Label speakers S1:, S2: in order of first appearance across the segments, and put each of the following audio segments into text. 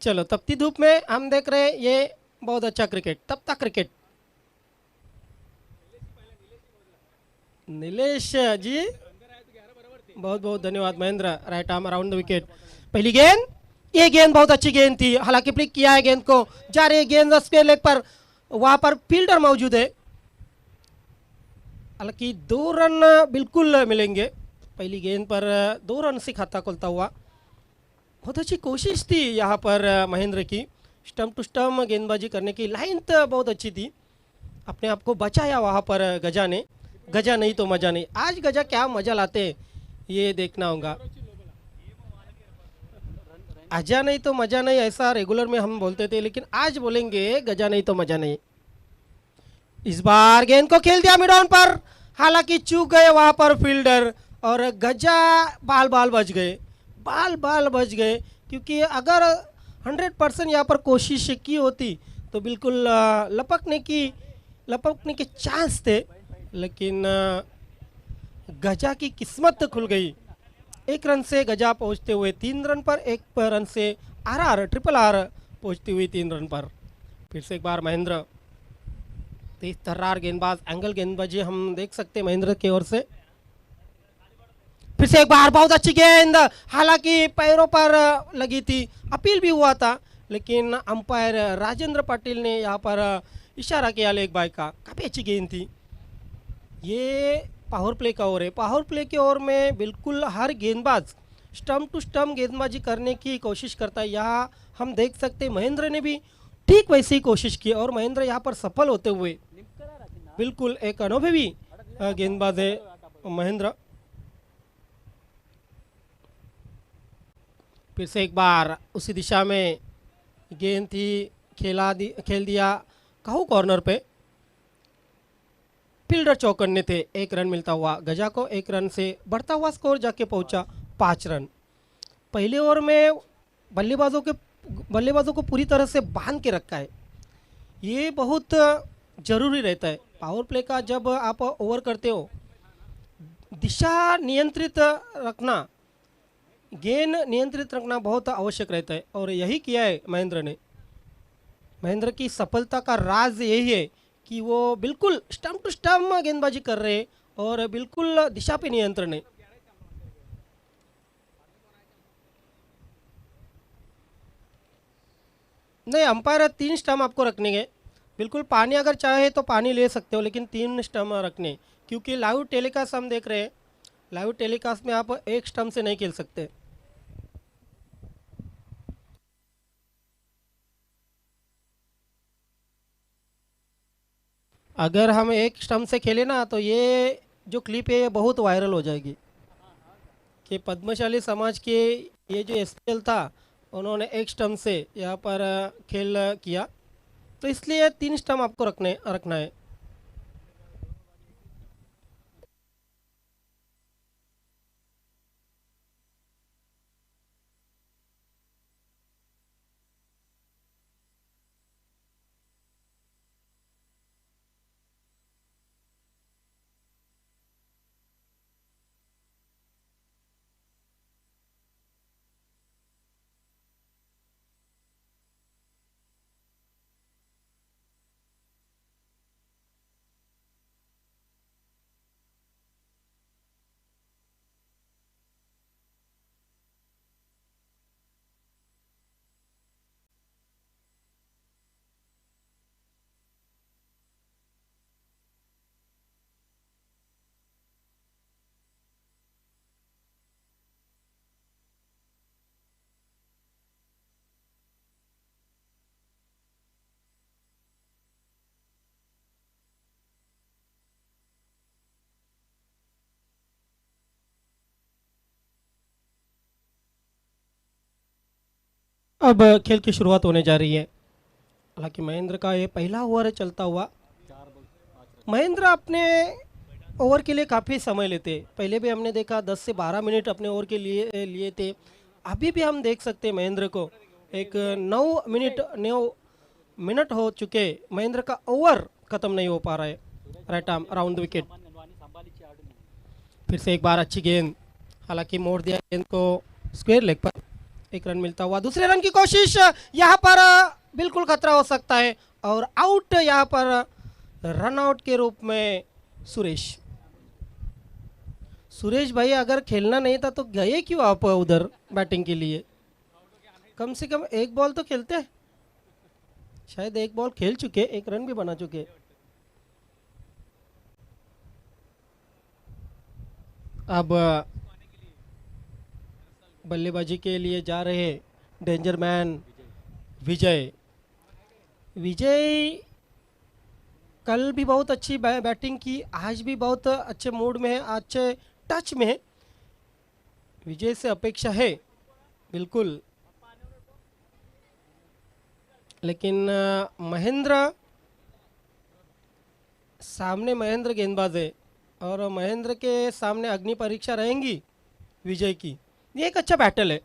S1: चलो तपती धूप में हम देख रहे हैं ये बहुत अच्छा क्रिकेट, तपता क्रिकेट। नीलेश जी बहुत बहुत धन्यवाद। Mahendra right arm around the wicket. पहली गेंद, ये गेंद बहुत अच्छी गेंद थी, हालांकि फ्लिक किया है गेंद को, जा रही है गेंद स्क्वायर लेग पर, वहां पर फील्डर मौजूद है, हालांकि 2 रन बिल्कुल मिलेंगे। पहली गेंद पर 2 रन से खाता खोलता हुआ, बहुत अच्छी कोशिश थी यहाँ पर महेंद्र की, स्टम्प टू स्टम्प गेंदबाजी करने की, लाइन तो बहुत अच्छी थी, अपने आप को बचाया वहाँ पर गजा ने। गजा नहीं तो मजा नहीं, आज गजा क्या मजा लाते हैं ये देखना होगा। आजा नहीं तो मजा नहीं, ऐसा रेगुलर में हम बोलते थे, लेकिन आज बोलेंगे गजा नहीं तो मजा नहीं। इस बार गेंद को खेल दिया मिड ऑन पर, हालांकि चूक गए वहां पर फील्डर, और गजा बाल बाल बच गए, बाल बाल बच गए, क्योंकि अगर 100% यहाँ पर कोशिश की होती तो बिल्कुल लपकने के चांस थे, लेकिन गजा की किस्मत खुल गई। 1 रन से गजा पहुंचते हुए 3 रन पर, 1 रन से आर ट्रिपल आर पहुंचती हुई 3 रन पर। फिर से एक बार महेंद्र, तेज तर्रार गेंदबाज, एंगल गेंदबाजी हम देख सकते हैं महेंद्र की ओर से। फिर से एक बार बहुत अच्छी गेंद, हालांकि पैरों पर लगी थी, अपील भी हुआ था, लेकिन अंपायर राजेंद्र पाटिल ने यहाँ पर इशारा किया लेग बाय का। काफ़ी अच्छी गेंद थी। ये पावर प्ले का ओवर है, पावर प्ले के ओवर में बिल्कुल हर गेंदबाज स्टम्प टू स्टम्प गेंदबाजी करने की कोशिश करता है। यहाँ हम देख सकते हैं महेंद्र ने भी ठीक वैसे ही कोशिश की, और महेंद्र यहाँ पर सफल होते हुए, बिल्कुल एक अनुभवी गेंदबाज है महेंद्र। फिर से एक बार उसी दिशा में गेंद थी, खेल दिया कहूँ कॉर्नर पे, फील्डर चौकन्ने थे, 1 रन मिलता हुआ गजा को। 1 रन से बढ़ता हुआ स्कोर जाके पहुंचा 5 रन। पहले ओवर में बल्लेबाजों को पूरी तरह से बांध के रखा है, ये बहुत ज़रूरी रहता है पावर प्ले का। जब आप ओवर करते हो, दिशा नियंत्रित रखना, गेंद नियंत्रित रखना बहुत आवश्यक रहता है, और यही किया है महेंद्र ने। महेंद्र की सफलता का राज यही है कि वो बिल्कुल स्टम्प टू स्टम्प गेंदबाजी कर रहे हैं, और बिल्कुल दिशा पे नियंत्रण है। नहीं, अंपायर 3 स्टम्प आपको रखने हैं, बिल्कुल पानी अगर चाहे तो पानी ले सकते हो, लेकिन 3 स्टम्प रखने, क्योंकि लाइव टेलीकास्ट हम देख रहे हैं, लाइव टेलीकास्ट में आप 1 स्टम्प से नहीं खेल सकते। अगर हम 1 स्टम्प से खेले ना, तो ये जो क्लिप है ये बहुत वायरल हो जाएगी, कि पद्मशाली समाज के ये जो एसपीएल था, उन्होंने 1 स्टम्प से यहाँ पर खेल किया, तो इसलिए 3 स्टम्प आपको रखना है। अब खेल की शुरुआत होने जा रही है, हालांकि महेंद्र का ये पहला ओवर चलता हुआ। महेंद्र अपने ओवर के लिए काफ़ी समय लेते, पहले भी हमने देखा 10 से 12 मिनट अपने ओवर के लिए लिए थे, अभी भी हम देख सकते हैं महेंद्र को एक 9 मिनट हो चुके, महेंद्र का ओवर ख़त्म नहीं हो पा रहा है। Right arm around the wicket. फिर से एक बार अच्छी गेंद, हालांकि मोड़ दिया गेंद को स्क्वायर लेग पर, एक रन मिलता हुआ, दूसरे रन की कोशिश यहाँ पर बिल्कुल खतरा हो सकता है और आउट यहाँ पर रन आउट के रूप में सुरेश। सुरेश भाई अगर खेलना नहीं था तो गए क्यों आप उधर बैटिंग के लिए? कम से कम एक बॉल तो खेलते हैं। शायद एक बॉल खेल चुके, एक रन भी बना चुके। अब बल्लेबाजी के लिए जा रहे डेंजर मैन विजय। विजय कल भी बहुत अच्छी बैटिंग की, आज भी बहुत अच्छे मूड में है, अच्छे टच में है। विजय से अपेक्षा है बिल्कुल, लेकिन महेंद्र सामने, महेंद्र गेंदबाज है और महेंद्र के सामने अग्नि परीक्षा रहेंगी विजय की। ये एक अच्छा बैटल है,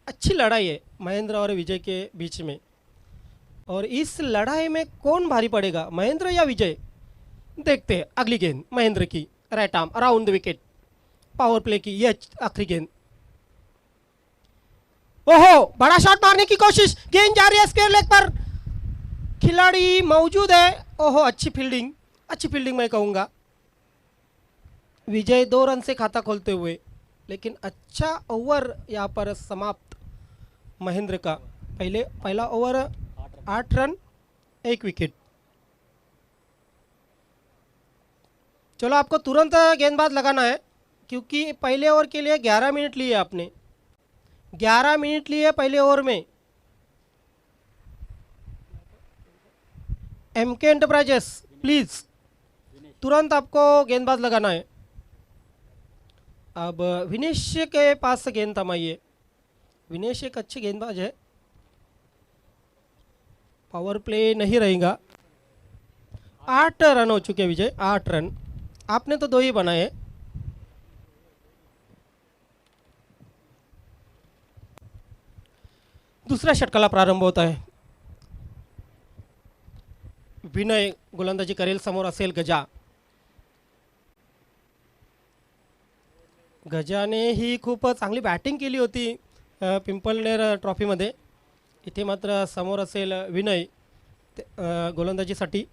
S1: अच्छी लड़ाई है महेंद्र और विजय के बीच में। और इस लड़ाई में कौन भारी पड़ेगा, महेंद्र या विजय? देखते हैं। अगली गेंद महेंद्र की, right arm around the wicket, power play की ये आखिरी गेंद। ओहो, बड़ा शॉट मारने की कोशिश, गेंद जा रही है स्क्वायर लेग पर, खिलाड़ी मौजूद है। ओहो, अच्छी फील्डिंग मैं कहूँगा। विजय 2 रन से खाता खोलते हुए, लेकिन अच्छा ओवर यहाँ पर समाप्त महेंद्र का। पहला ओवर 8 रन 1 विकेट। चलो आपको तुरंत गेंदबाज लगाना है, क्योंकि पहले ओवर के लिए 11 मिनट लिए आपने, 11 मिनट लिए पहले ओवर में। एमके एंटरप्राइजेस प्लीज तुरंत आपको गेंदबाज लगाना है। अब विनेश के पास से गेंद थमाइए। विनेश एक अच्छे गेंदबाज है, पावर प्ले नहीं रहेगा। 8 रन हो चुके विजय, 8 रन। आपने तो 2 ही बनाए। दूसरा षटकाला प्रारंभ होता है। विनय गोलंदाजी करेल, समोर असेल गजा। गजाने ही खूप चांगली बॅटिंग केली होती पिंपलनेर ट्रॉफीमध्ये। इथे मात्र समोर असेल विनय गोलंदाजीसाठी।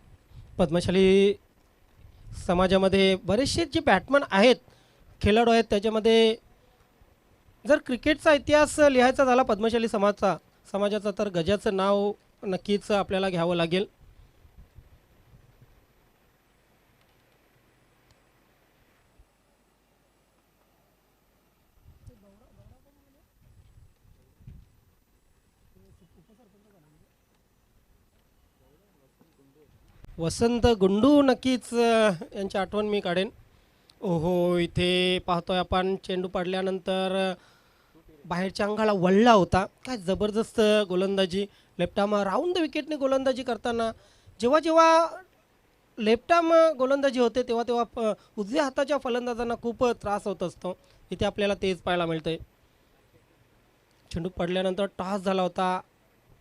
S1: पद्मशाली समाजामध्ये बरेचसे जे बॅट्समन आहेत, खेळाडू आहेत, त्याच्यामध्ये जर क्रिकेटचा इतिहास लिहायचा झाला पद्मशाली समाजाचा तर गजाचं नाव नक्कीच आपल्याला घ्यावं लागेल। वसंत गुंडू नक्कीच यांची आठवण मी काढेन। ओहो, इथे पाहतोय आपण चेंडू पडल्यानंतर बाहेरच्या अंगाला वळला होता। काय जबरदस्त गोलंदाजी, लेफ्ट आर्म राऊंड द विकेटने गोलंदाजी करताना। जेव्हा लेफ्ट आर्म गोलंदाजी होते तेव्हा उजव्या हाताच्या फलंदाजांना खूप त्रास होत असतो। इथे आपल्याला तेच पाहायला मिळतंय। चेंडू पडल्यानंतर टॉस झाला होता,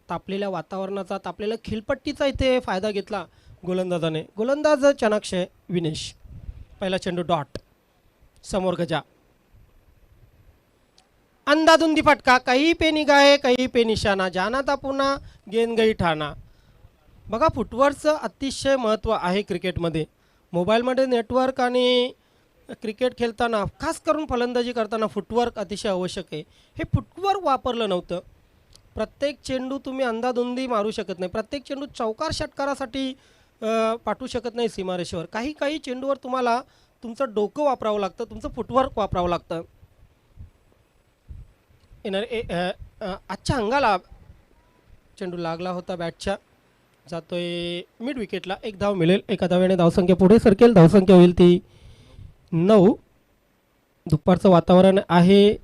S1: तापलेल्या वातावरणाचा, तापलेल्या खिलपट्टीचा इथे फायदा घेतला गोलंदाजाने। गोलंदाज चाणाक्ष आहे विनेश। पहिला चेंडू डॉट, समोर गजा, अंधाधुंदी फटका, कहीं पे निगाहे कहीं पे निशाना, जाना था पुन्हा गेंद गई ठाणा। बघा, फुटवर्कचं अतिशय महत्त्व आहे क्रिकेटमध्ये। मोबाईलमध्ये नेटवर्क आणि क्रिकेट खेळताना, खास करून फलंदाजी करताना फुटवर्क अतिशय आवश्यक आहे। हे फुटवर्क वापरलं नव्हतं। प्रत्येक चेंडू तुम्ही अंधाधुंदी मारू शकत नाही, प्रत्येक चेंडू चौकार षटकारासाठी पाठवू शकत नाही सीमारेषेवर। काही चेंडूवर तुम्हाला तुमचं डोकं वापरावं लागतं, तुमचं फुटवर्क वापरावं लागतं। आजच्या अंगाला चेंडू लागला होता बॅटच्या, जातोय मिड विकेटला। 1 धाव मिळेल, एका धाव्याने धावसंख्या पुढे सरकेल। धावसंख्या होईल ती 9। दुपारचं वातावरण आहे,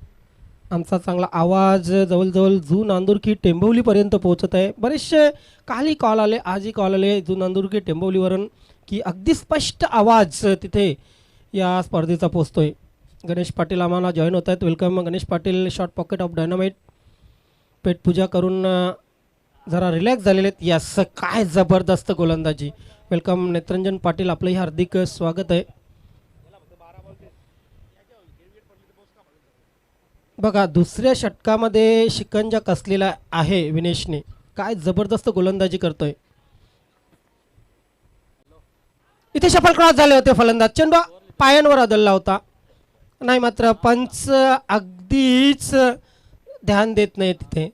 S1: आमचा चांगला आवाज जवळजवळ जू नांदुरकी टेंभवलीपर्यंत पोहोचत आहे। बरेचसे कालही कॉल आले, आजही कॉल आले जू नांदुरकी टेंभवलीवरून, की अगदी स्पष्ट आवाज तिथे या स्पर्धेचा पोचतोय। गणेश पाटील आम्हाला जॉईन होत आहेत, welcome Ganesh Patil. Short pocket of dynamite, पेटपूजा करून जरा रिलॅक्स झालेले आहेत। यस, काय जबरदस्त गोलंदाजी, वेलकम नेत्रंजन पाटील, आपलंही हार्दिक स्वागत आहे। बघा दुसऱ्या षटकामध्ये शिकंजा कसलेला आहे विनेशने. काय जबरदस्त गोलंदाजी करतोय. इथे शफल क्रॉस झाले होते फलंदाज. चेंडू पायांवर आदळला होता. नाही मात्र पंच अगदीच ध्यान देत नाही तिथे,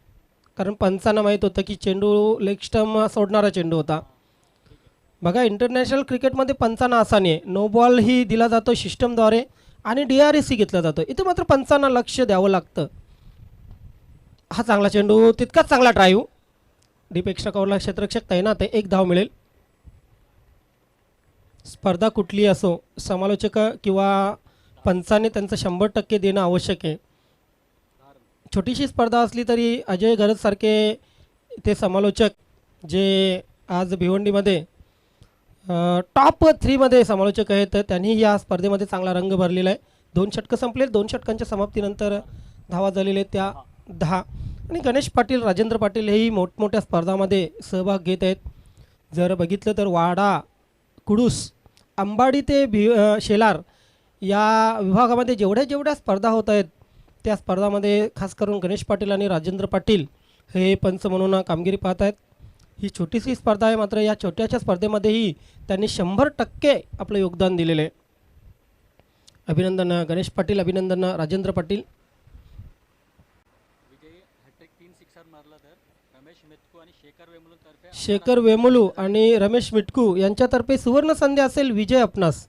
S1: कारण पंचांना माहीत होतं की चेंडू लेग स्टंप सोडणारा चेंडू होता. बघा इंटरनॅशनल क्रिकेटमध्ये पंचांना असा नाही आहे. नो बॉल ही दिला जातो सिस्टमद्वारे आणि DRS घेतला जातो. इथे मात्र पंचांना लक्ष द्यावं लागतं. हा चांगला चेंडू, तितकाच चांगला ड्राईव्ह. डीप एक्स्ट्रा कव्हरला क्षेत्ररक्षक तैनात आहे. एक धाव मिळेल. स्पर्धा कुठली असो, समालोचक किंवा पंचाने त्यांचं 100% देणं आवश्यक आहे. छोटीशी स्पर्धा असली तरी अजय गरजसारखे ते समालोचक जे आज भिवंडीमध्ये टॉप 3मध्ये समालोचक आहेत, त्यांनी या स्पर्धेमध्ये चांगला रंग भरलेला आहे. 2 षटकं संपले. 2 षटकांच्या समाप्तीनंतर धावा झालेल्या त्या 10. आणि गणेश पाटील, राजेंद्र पाटील हेही मोठमोठ्या स्पर्धामध्ये सहभाग घेत आहेत. जर बघितलं तर वाडा, कुडूस, अंबाडी ते शेलार या विभागामध्ये जेवढ्या स्पर्धा होत आहेत, त्या स्पर्धामध्ये खास करून गणेश पाटील आणि राजेंद्र पाटील हे पंच म्हणून कामगिरी पाहत आहेत. ही छोटीशी स्पर्धा आहे, मात्र या छोट्याशा स्पर्धेमध्येही त्यांनी 100% आपलं योगदान दिलेलं आहे. अभिनंदन गणेश पाटील, अभिनंदन राजेंद्र पाटील. शेखर वेमुलू आणि रमेश मिटकू यांच्यातर्फे सुवर्ण संधी असेल विजय आपणास,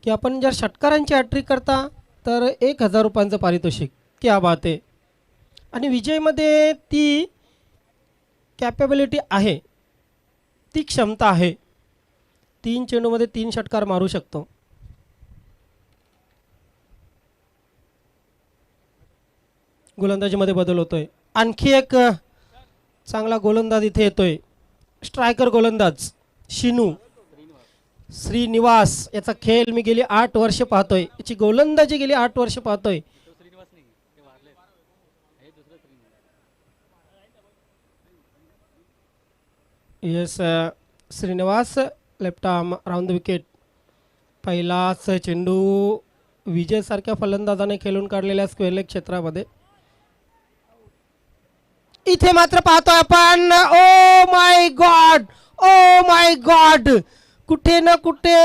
S1: की आपण जर षटकारांची हॅट्रिक करता तर 1000 रुपयांचं पारितोषिक. क्या बात आहे. आणि विजयमध्ये ती कॅपेबिलिटी आहे, ती क्षमता आहे. 3 चेंडूमध्ये 3 षटकार मारू शकतो. गोलंदाजीमध्ये बदल होतोय. आणखी एक चांगला गोलंदाज इथे येतोय. स्ट्रायकर गोलंदाज शिनू श्रीनिवास. याचा खेळ मी गेली 8 वर्ष पाहतोय, याची गोलंदाजी गेली 8 वर्ष पाहतोय. Yes Srinivas, left arm round the wicket. पहिलाच चेंडू विजयसारख्या फलंदाजाने खेळून काढलेल्या स्क्वेअर लेग क्षेत्रामध्ये. इथे मात्र पाहतोय आपण, oh my God, oh my God, कुठे ना कुठे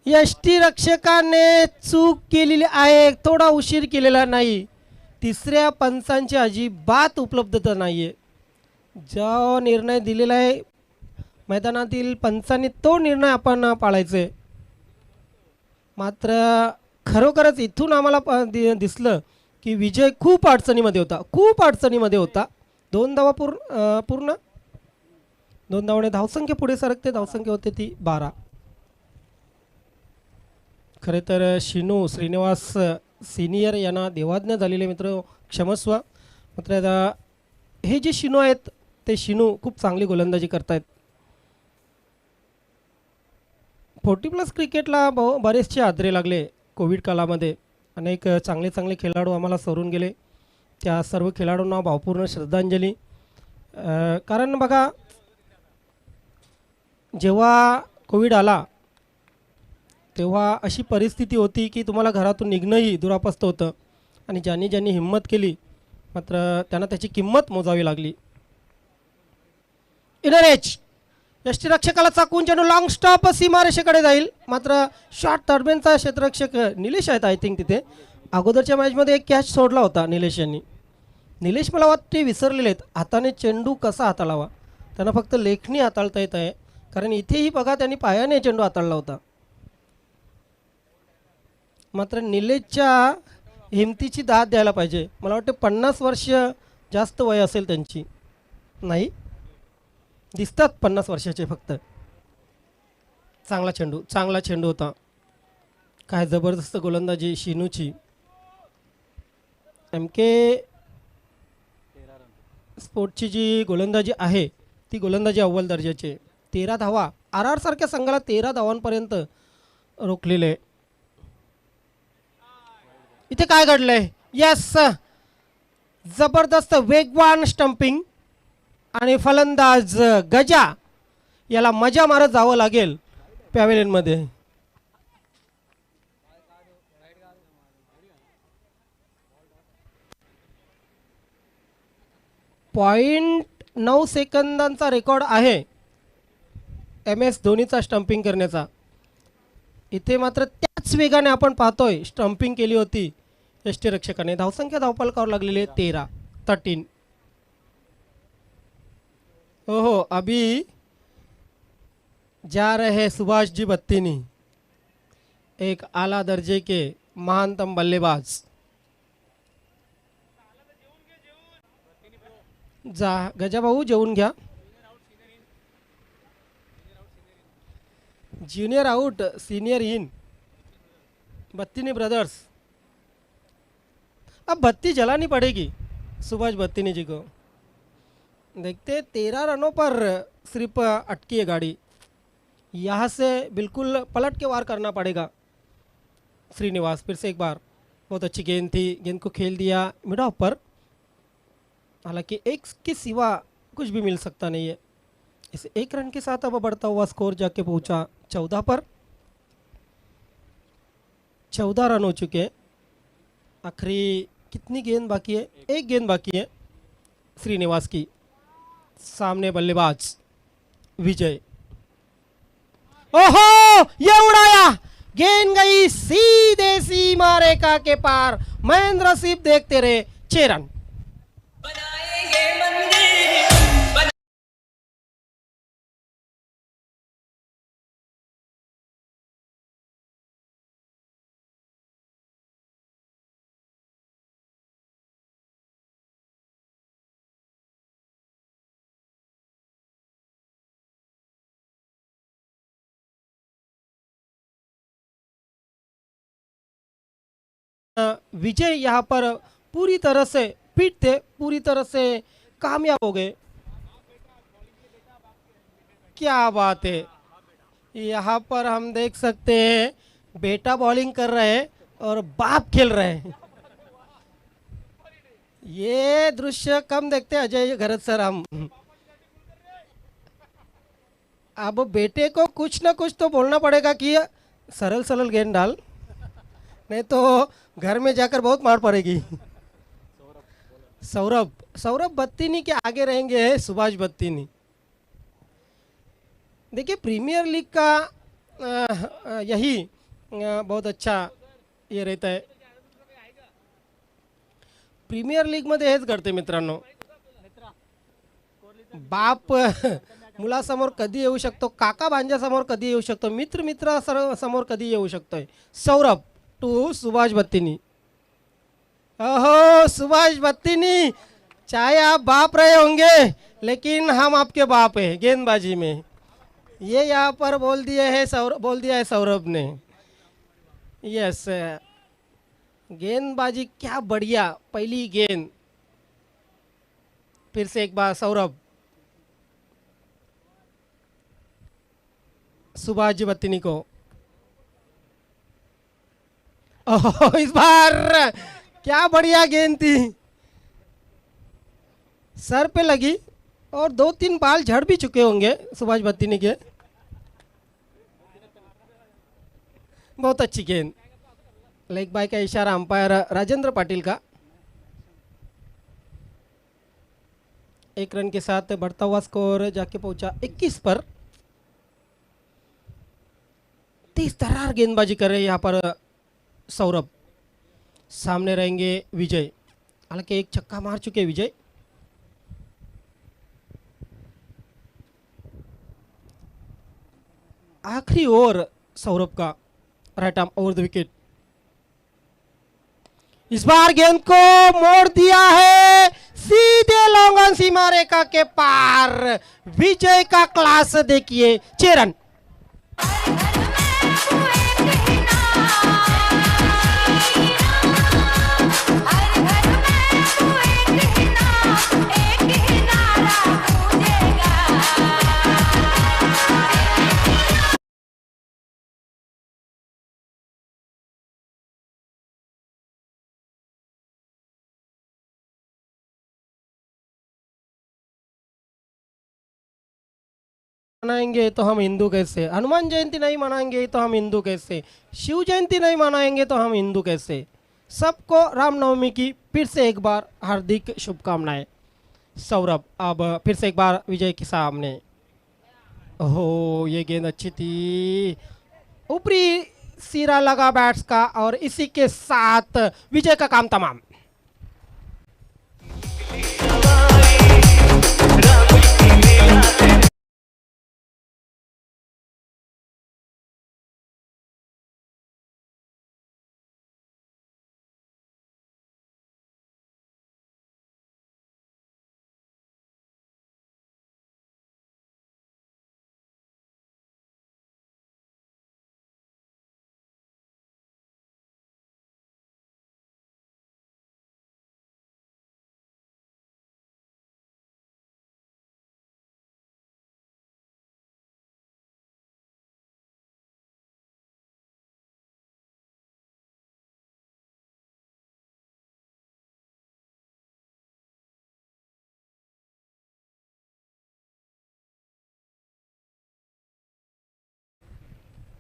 S1: यष्टीरक्षकाने चूक केलेली आहे. थोडा उशीर केलेला नाही. तिसऱ्या पंचांची अजिबात उपलब्धता नाही आहे. जो निर्णय दिलेला आहे मैदानातील पंचांनी, तो निर्णय आपण पाळायचा आहे. मात्र खरोखरच इथून आम्हाला दिसलं की विजय खूप अडचणीमध्ये होता, खूप अडचणीमध्ये होता. 2 धावा पूर्ण 2 धावाने धावसंख्या पुढे सरकते. धावसंख्या होते ती 12. खरे तर शिनू श्रीनिवास सिनियर यांना देवाज्ञा झालेले मित्र, क्षमस्व. मात्र हे जे शिनू आहेत ते शिनू खूप चांगली गोलंदाजी करतायत. 40+ क्रिकेटला बरेचसे आदरे लागले कोविड काळामध्ये. अनेक चांगले खेळाडू आम्हाला सोडून गेले. त्या सर्व खेळाडूंना भावपूर्ण श्रद्धांजली. कारण बघा, जेव्हा कोविड आला तेव्हा अशी परिस्थिती होती की तुम्हाला घरातून निघणंही दुरापस्त होतं. आणि ज्यांनी हिंमत केली मात्र त्यांना त्याची किंमत मोजावी लागली. इनर एज, यष्टीरक्षकाला चाकून चेंडू लॉंग स्टॉप सीमारेषेकडे जाईल. मात्र शॉर्ट दरम्यानचा क्षेत्ररक्षक निलेश आहेत आय थिंक. तिथे अगोदरच्या मॅचमध्ये एक कॅच सोडला होता निलेश यांनी. निलेश मला वाटते विसरलेले आहेत हाताने चेंडू कसा हाताळावा. त्यांना फक्त लेखणी हाताळता येत आहे, कारण इथेही बघा त्यांनी पायाने चेंडू हाताळला होता. मात्र निलेशच्या हिमतीची दाद द्यायला पाहिजे. मला वाटतं 50 वर्ष जास्त वय असेल त्यांची. नाही, दिसतात 50 वर्षाचे फक्त. चांगला चेंडू होता. काय जबरदस्त गोलंदाजी शिनूची. MK स्पोर्टची जी गोलंदाजी आहे ती गोलंदाजी अव्वल दर्जाची. 13 धावा, RR सारख्या संघाला 13 धावांपर्यंत रोखलेले. इथे काय घडलंय? यस, जबरदस्त वेगवान स्टंपिंग आणि फलंदाज गजा याला मजा मारत जावं लागेल पॅव्हेलियनमध्ये. .9 सेकंदांचा रेकॉर्ड आहे MS धोनीचा स्टंपिंग करण्याचा. इथे मात्र त्याच वेगाने आपण पाहतोय स्टंपिंग केली होती यष्टीरक्षकाने. धावसंख्या धावफलकावर लागलेली आहे 13. ओहो, अभी जा रहे हैं सुभाष जी बत्तीनी, एक आला दर्जे के महानतम बल्लेबाज. जा गजाभाऊ जेवून घ्या. Junior out senior in, Battini brothers. अब बत्ती जलानी पड़ेगी सुभाष बत्तीनी जी को. देखते 13 रनों पर सिर्फ अटकी है गाड़ी. यहाँ से बिल्कुल पलट के वार करना पड़ेगा. श्रीनिवास फिर से एक बार, बहुत अच्छी गेंद थी, गेंद को खेल दिया मिड ऑफ पर. हालांकि एक के सिवा कुछ भी मिल सकता नहीं है. इस एक रन के साथ अब बढ़ता हुआ स्कोर जाके पहुंचा 14 पर. 14 रन हो चुके हैं. आखिरी कितनी गेंद बाकी है? एक गेंद बाकी है श्रीनिवास की. सामने बल्लेबाज विजय. ओहो, ये उड़ाया, गेंद गई सीधे सीमा रेखा के पार. महेंद्र सिंह देखते रहे. 6 रन. विजय यहाँ पर पूरी तरह से फिट थे, पूरी तरह से कामयाब हो गए. क्या बात है. यहाँ पर हम देख सकते हैं बेटा बॉलिंग कर रहे हैं और बाप खेल रहे हैं. ये दृश्य कम देखते हैं अजय घरत सर हम. अब बेटे को कुछ ना कुछ तो बोलना पड़ेगा कि सरल सरल गेंद डाल, नहीं तो घर में जाकर बहुत मार पड़ेगी. सौरभ बत्तीनी के आगे रहेंगे सुभाष बत्तीनी. देखिए प्रीमियर लीग का यही बहुत अच्छा ये रहता है. प्रीमियर लीग मध्ये हेच घडते मित्रांनो. बाप मुलासमोर कधी येऊ शकतो, काका भांजासमोर कधी येऊ शकतो, मित्र समोर कधी येऊ शकतोय. सौरभ टू सुभाष बत्तीनी. ओहो, सुभाष बत्तीनी, चाहे आप बाप रहे होंगे लेकिन हम आपके बाप हैं गेंदबाजी में. ये यहाँ पर बोल दिया है सौरभ ने. यस, गेंदबाजी क्या बढ़िया. पहली गेंद फिर से एक बार सौरभ. सुभाष जी बत्तीनी को. ओह, इस बार क्या बढ़िया गेंद थी, सर पे लगी और 2-3 बाल झड़ भी चुके होंगे सुभाष बत्तीनी के. बहुत अच्छी गेंद. लेग बाय का इशारा अंपायर राजेंद्र पाटिल का. 1 रन के साथ बढ़ता हुआ स्कोर जाके पहुंचा 21 पर. तेज तर्रार गेंदबाजी कर रहे हैं यहाँ पर सौरभ. सामने रहेंगे विजय. हालांकि एक छक्का मार चुके विजय. आखिरी ओवर सौरभ का, right arm over the wicket. इस बार गेंद को मोड़ दिया है सीधे लॉन्ग ऑन सीमा रेखा के पार. विजय का क्लास देखिए. 6 रन. मनाएंगे तो हम हिंदू कैसे, हनुमान जयंती नहीं मनाएंगे तो हम हिंदू कैसे, शिव जयंती नहीं मनाएंगे तो हम हिंदू कैसे. सबको रामनवमी की फिर से एक बार हार्दिक शुभकामनाएं. सौरभ अब फिर से एक बार विजय के सामने। ओहो, ये गेंद अच्छी थी, ऊपरी सिरा लगा बैट्स का, और इसी के साथ विजय का काम तमाम।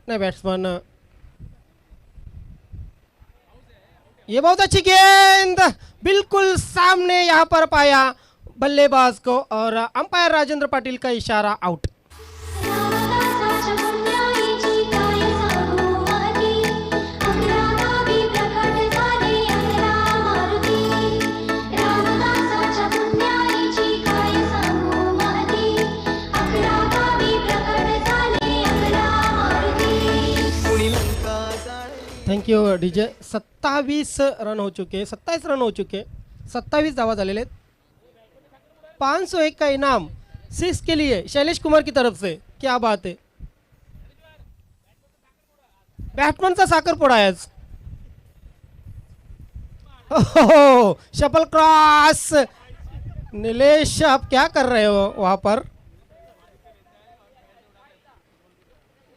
S1: नहीं, बैट्समैन, ये बहुत अच्छी गेंद, बिल्कुल सामने यहाँ पर पाया बल्लेबाज को, और अंपायर राजेंद्र पाटिल का इशारा, out. Thank you DJ. 27 run हो चुके, 27 रन हो चुके, 27 धावा झालेले आहेत। 501 का इनाम सिक्स के लिए शैलेश कुमार की तरफ से, क्या बात है, बैट्समैनचा साखरपुडा आहे आज। ओहो, शपल क्रॉस, नीलेश आप क्या कर रहे हो वहां पर,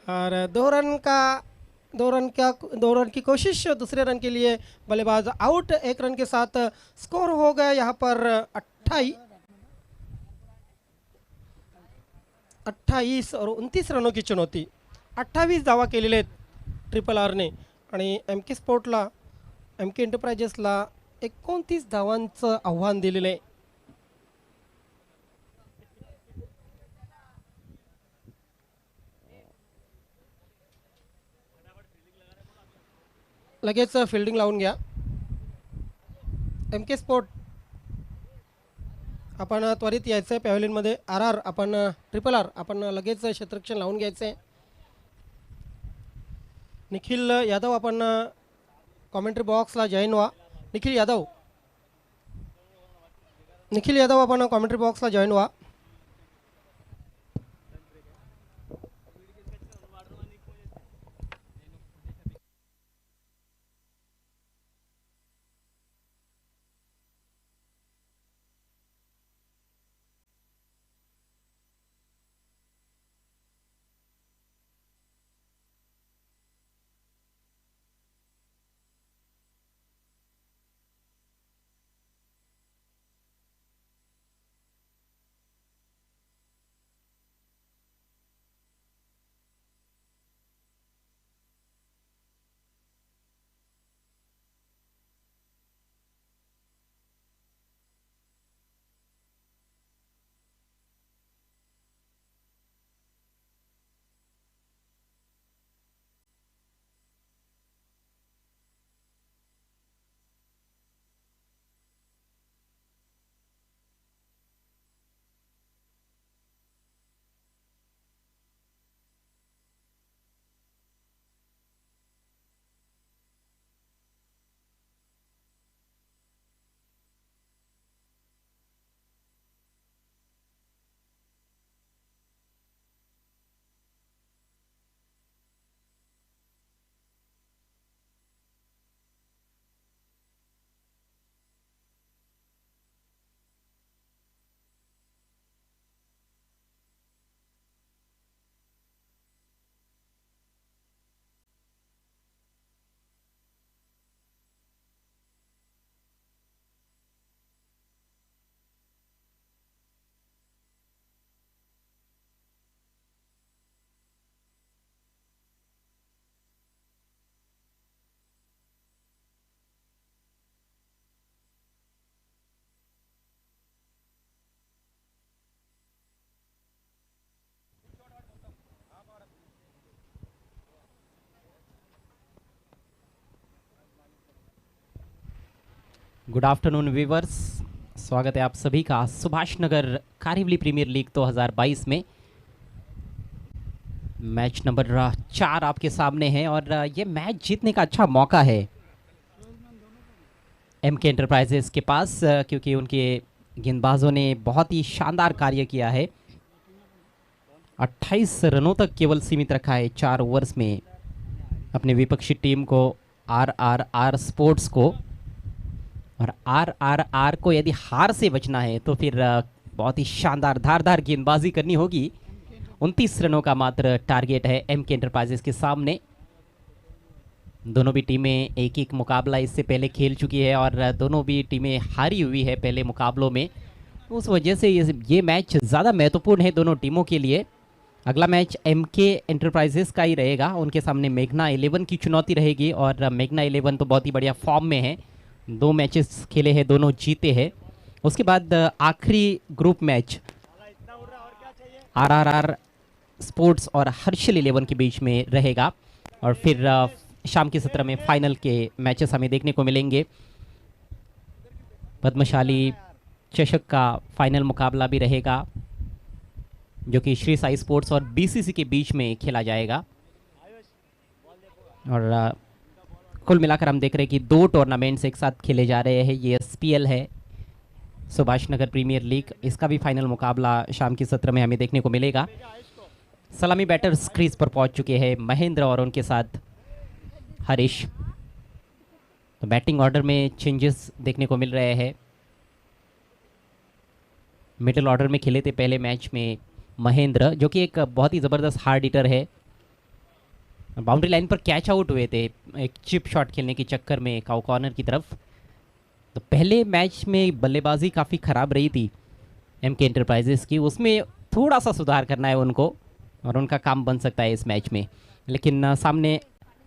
S1: और 2 रन की कोशिश, दूसरे रन के लिए बल्लेबाज आउट। 1 रन के साथ स्कोर हो गया यहाँ पर 28 और 29 रनों की चुनौती। 28 धावा केलेले आहेत ट्रिपल आरने, आणि एम के स्पोर्टला, एम के एंटरप्राइजेसला 29 धावांचं आव्हान दिलेलं आहे। लगेच फिल्डिंग लावून घ्या एम के स्पोर्ट। आपण त्वरित यायचं आहे पॅव्हलियनमध्ये। आर आर, आपण ट्रिपल आर, आपण लगेच क्षेत्ररक्षण लावून घ्यायचं आहे। निखिल यादव, आपण कॉमेंट्री बॉक्सला जॉईन व्हा। निखिल यादव, आपण कॉमेंट्री बॉक्सला जॉईन व्हा।
S2: गुड आफ्टरनून व्यूवर्स, स्वागत है आप सभी का सुभाष नगर कारिवली प्रीमियर लीग 2022 में। मैच नंबर 4 आपके सामने है और ये मैच जीतने का अच्छा मौका है एमके एंटरप्राइजेस के पास, क्योंकि उनके गेंदबाजों ने बहुत ही शानदार कार्य किया है। 28 रनों तक केवल सीमित रखा है 4 ओवर्स में अपने विपक्षी टीम को, आरआरआर स्पोर्ट्स को। और आरआरआर को यदि हार से बचना है तो फिर बहुत ही शानदार धारदार गेंदबाजी करनी होगी। 29 रनों का मात्र टारगेट है एमके एंटरप्राइजेस के सामने। दोनों भी टीमें एक एक मुकाबला इससे पहले खेल चुकी है और दोनों भी टीमें हारी हुई है पहले मुकाबलों में। उस वजह से ये मैच ज़्यादा महत्वपूर्ण है दोनों टीमों के लिए। अगला मैच एमके एंटरप्राइजेस का ही रहेगा, उनके सामने मेघना 11 की चुनौती रहेगी और मेघना 11 तो बहुत ही बढ़िया फॉर्म में है, 2 मैचेस खेले हैं, दोनों जीते हैं। उसके बाद आखिरी ग्रुप मैच आरआरआर स्पोर्ट्स और हर्षल 11 के बीच में रहेगा और फिर शाम के सत्र में फाइनल के मैचेस हमें देखने को मिलेंगे। पद्मशाली चषक का फाइनल मुकाबला भी रहेगा जो कि श्री साई स्पोर्ट्स और बीसीसी के बीच में खेला जाएगा। और कुल मिलाकर हम देख रहे हैं कि 2 टूर्नामेंट्स एक साथ खेले जा रहे हैं। ये एसपीएल है, सुभाष नगर प्रीमियर लीग, इसका भी फाइनल मुकाबला शाम के सत्र में हमें देखने को मिलेगा। सलामी बैटर्स क्रीज पर पहुंच चुके हैं महेंद्र और उनके साथ हरीश। तो बैटिंग ऑर्डर में चेंजेस देखने को मिल रहे हैं। मिडिल ऑर्डर में खेले थे पहले मैच में महेंद्र, जो कि एक बहुत ही ज़बरदस्त हार्ड हिटर है। बाउंड्री लाइन पर कैच आउट हुए थे एक चिप शॉट खेलने के चक्कर में काउ कॉर्नर की तरफ। तो पहले मैच में बल्लेबाजी काफ़ी ख़राब रही थी एमके एंटरप्राइजेस की, उसमें थोड़ा सा सुधार करना है उनको और उनका काम बन सकता है इस मैच में। लेकिन सामने